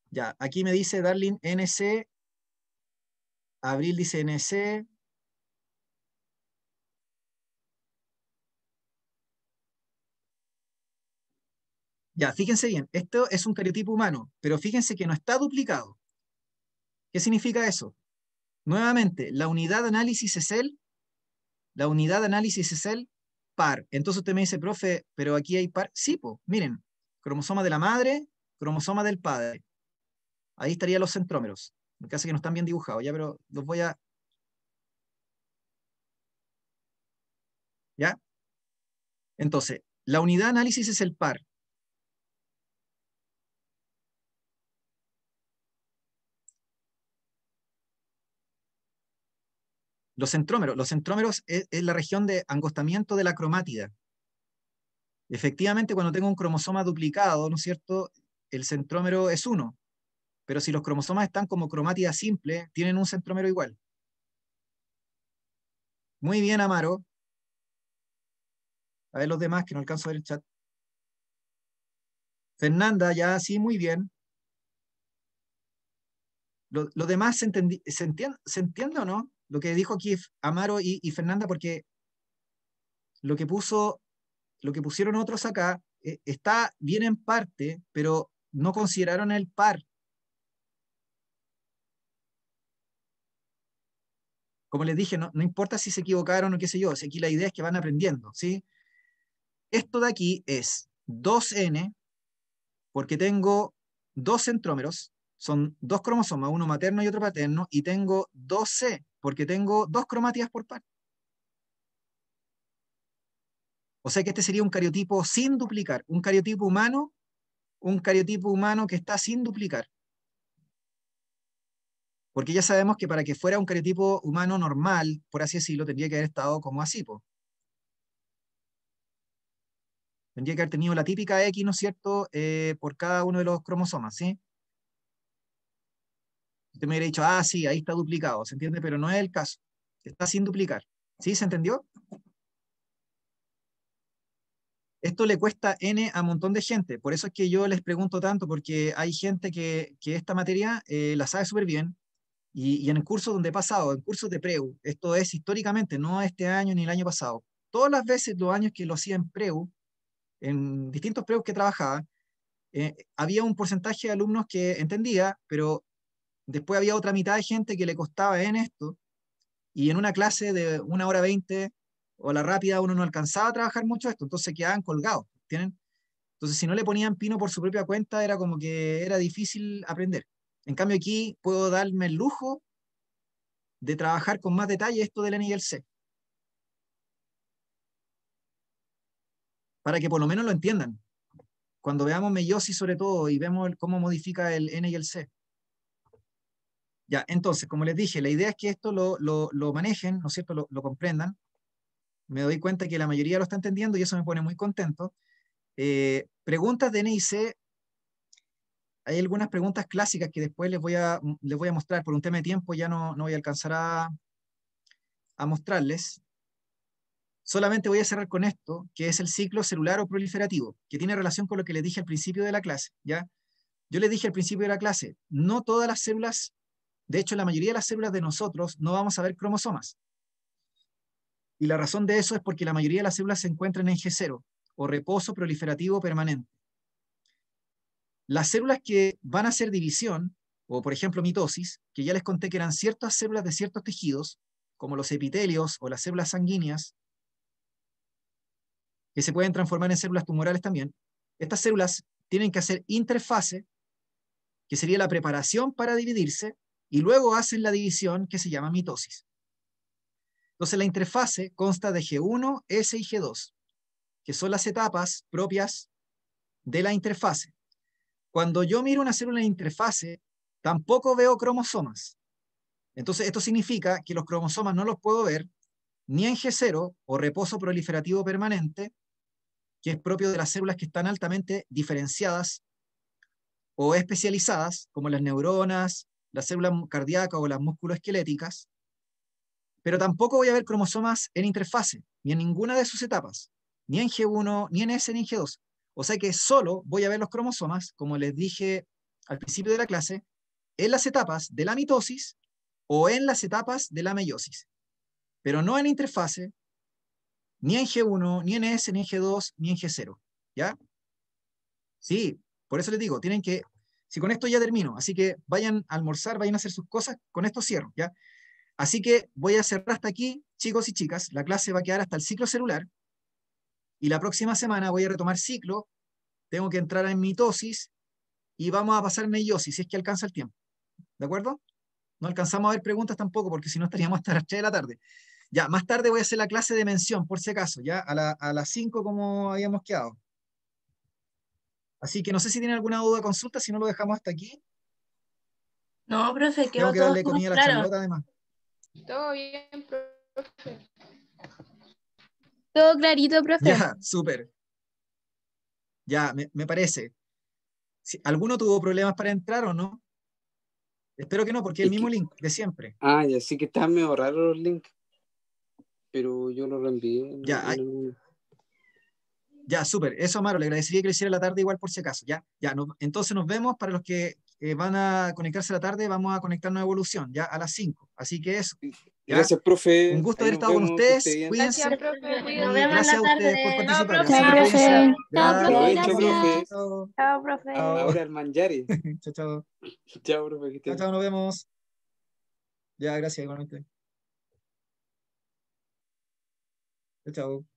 Ya, aquí me dice Darling NC. Abril dice NC. Ya, fíjense bien. Esto es un cariotipo humano, pero fíjense que no está duplicado. ¿Qué significa eso? Nuevamente, la unidad de análisis es el par. Entonces usted me dice, profe, pero aquí hay par. Sí, pues, miren, cromosoma de la madre, cromosoma del padre. Ahí estarían los centrómeros. Me parece que no están bien dibujados, ya, pero los voy a... ¿Ya? Entonces, la unidad de análisis es el par. Los centrómeros es la región de angostamiento de la cromátida. Efectivamente, cuando tengo un cromosoma duplicado, ¿no es cierto?, el centrómero es 1, pero si los cromosomas están como cromátida simple, tienen un centrómero igual. Muy bien, Amaro. A ver los demás, que no alcanzo a ver el chat. Fernanda, ya, sí, muy bien. Lo demás se entiende o no? Lo que dijo aquí Amaro y Fernanda, porque lo que pusieron otros acá está bien en parte, pero no consideraron el par. Como les dije, no importa si se equivocaron o qué sé yo, si aquí la idea es que van aprendiendo, ¿sí? Esto de aquí es 2N, porque tengo dos centrómeros, son dos cromosomas, uno materno y otro paterno, y tengo 2C, porque tengo dos cromátidas por par. O sea que este sería un cariotipo sin duplicar, un cariotipo humano que está sin duplicar. Porque ya sabemos que para que fuera un cariotipo humano normal, por así decirlo, tendría que haber estado como así, po. Tendría que haber tenido la típica X, ¿no es cierto?, por cada uno de los cromosomas, ¿sí? Usted me hubiera dicho, ah, sí, ahí está duplicado, ¿se entiende? Pero no es el caso. Está sin duplicar. ¿Sí? ¿Se entendió? Esto le cuesta N a un montón de gente. Por eso es que yo les pregunto tanto, porque hay gente que esta materia la sabe súper bien. Y en el curso donde he pasado, en cursos de PREU, esto es históricamente, no este año ni el año pasado. Todas las veces, los años que lo hacía en PREU, en distintos PREU que trabajaba, había un porcentaje de alumnos que entendía, pero después había otra mitad de gente que le costaba en esto, y en una clase de 1 hora 20 o a la rápida uno no alcanzaba a trabajar mucho esto, entonces quedaban colgados, ¿tienen? Entonces si no le ponían pino por su propia cuenta era como que era difícil aprender. En cambio aquí puedo darme el lujo de trabajar con más detalle esto del N y el C, para que por lo menos lo entiendan. Cuando veamos meiosis sobre todo y vemos cómo modifica el N y el C. Ya, entonces, como les dije, la idea es que esto lo manejen, ¿no es cierto?, lo comprendan. Me doy cuenta que la mayoría lo está entendiendo y eso me pone muy contento. Preguntas de N y C. Hay algunas preguntas clásicas que después les voy a mostrar. Por un tema de tiempo ya no voy a alcanzar a mostrarles. Solamente voy a cerrar con esto, que es el ciclo celular o proliferativo, que tiene relación con lo que les dije al principio de la clase, ¿ya? Yo les dije al principio de la clase, no todas las células, de hecho la mayoría de las células de nosotros no vamos a ver cromosomas. Y la razón de eso es porque la mayoría de las células se encuentran en G0, o reposo proliferativo permanente. Las células que van a hacer división, o por ejemplo mitosis, que ya les conté que eran ciertas células de ciertos tejidos, como los epitelios o las células sanguíneas, que se pueden transformar en células tumorales también. Estas células tienen que hacer interfase, que sería la preparación para dividirse, y luego hacen la división que se llama mitosis. Entonces la interfase consta de G1, S y G2, que son las etapas propias de la interfase. Cuando yo miro una célula en interfase, tampoco veo cromosomas. Entonces esto significa que los cromosomas no los puedo ver ni en G0 o reposo proliferativo permanente, que es propio de las células que están altamente diferenciadas o especializadas, como las neuronas, las células cardíacas o las musculoesqueléticas, pero tampoco voy a ver cromosomas en interfase, ni en ninguna de sus etapas, ni en G1, ni en S, ni en G2. O sea que solo voy a ver los cromosomas, como les dije al principio de la clase, en las etapas de la mitosis o en las etapas de la meiosis, pero no en interfase, ni en G1, ni en S, ni en G2, ni en G0. ¿Ya? Sí, por eso les digo, tienen que, si con esto ya termino, así que vayan a almorzar, vayan a hacer sus cosas, con esto cierro, ¿ya? Así que voy a cerrar hasta aquí, chicos y chicas, la clase va a quedar hasta el ciclo celular, y la próxima semana voy a retomar ciclo, tengo que entrar en mitosis, y vamos a pasar meiosis, si es que alcanza el tiempo, ¿de acuerdo? No alcanzamos a ver preguntas tampoco, porque si no estaríamos hasta las 3 de la tarde. Ya, más tarde voy a hacer la clase de mención, por si acaso, ya, a las 5 como habíamos quedado. Así que no sé si tienen alguna duda o consulta, si no lo dejamos hasta aquí. No, profe, Tengo quedó que todo darle súper comida a la claro. Charlota, además. Todo bien, profe. Todo clarito, profe. Ya, súper. Ya, me parece. ¿Alguno tuvo problemas para entrar o no? Espero que no, porque es el Es mismo que, link de siempre. ya sí que están medio raros los links, pero yo los reenvié Ya, ya, súper. Eso, Amaro, le agradecería que lo hiciera en la tarde igual por si acaso. Ya, ya. Entonces nos vemos para los que van a conectarse a la tarde. Vamos a conectarnos a Evolución, ya a las 5. Así que eso, ya. Gracias, Un profe. gusto Ahí haber nos estado con vemos, que esté ustedes. bien. Cuídense. Gracias, profe. Nos Y vemos en gracias la a ustedes por tarde. Chao, participar. profe. Así que Chao, cuídense. profe. Chao, Ya, profe. Aprovecho, Gracias. profe. chao, Chao, profe. chao, Ahora el manjare. chao, chao, Chao, profe, que esté chao, bien. chao, nos vemos. Ya, gracias igualmente. Chao, chao.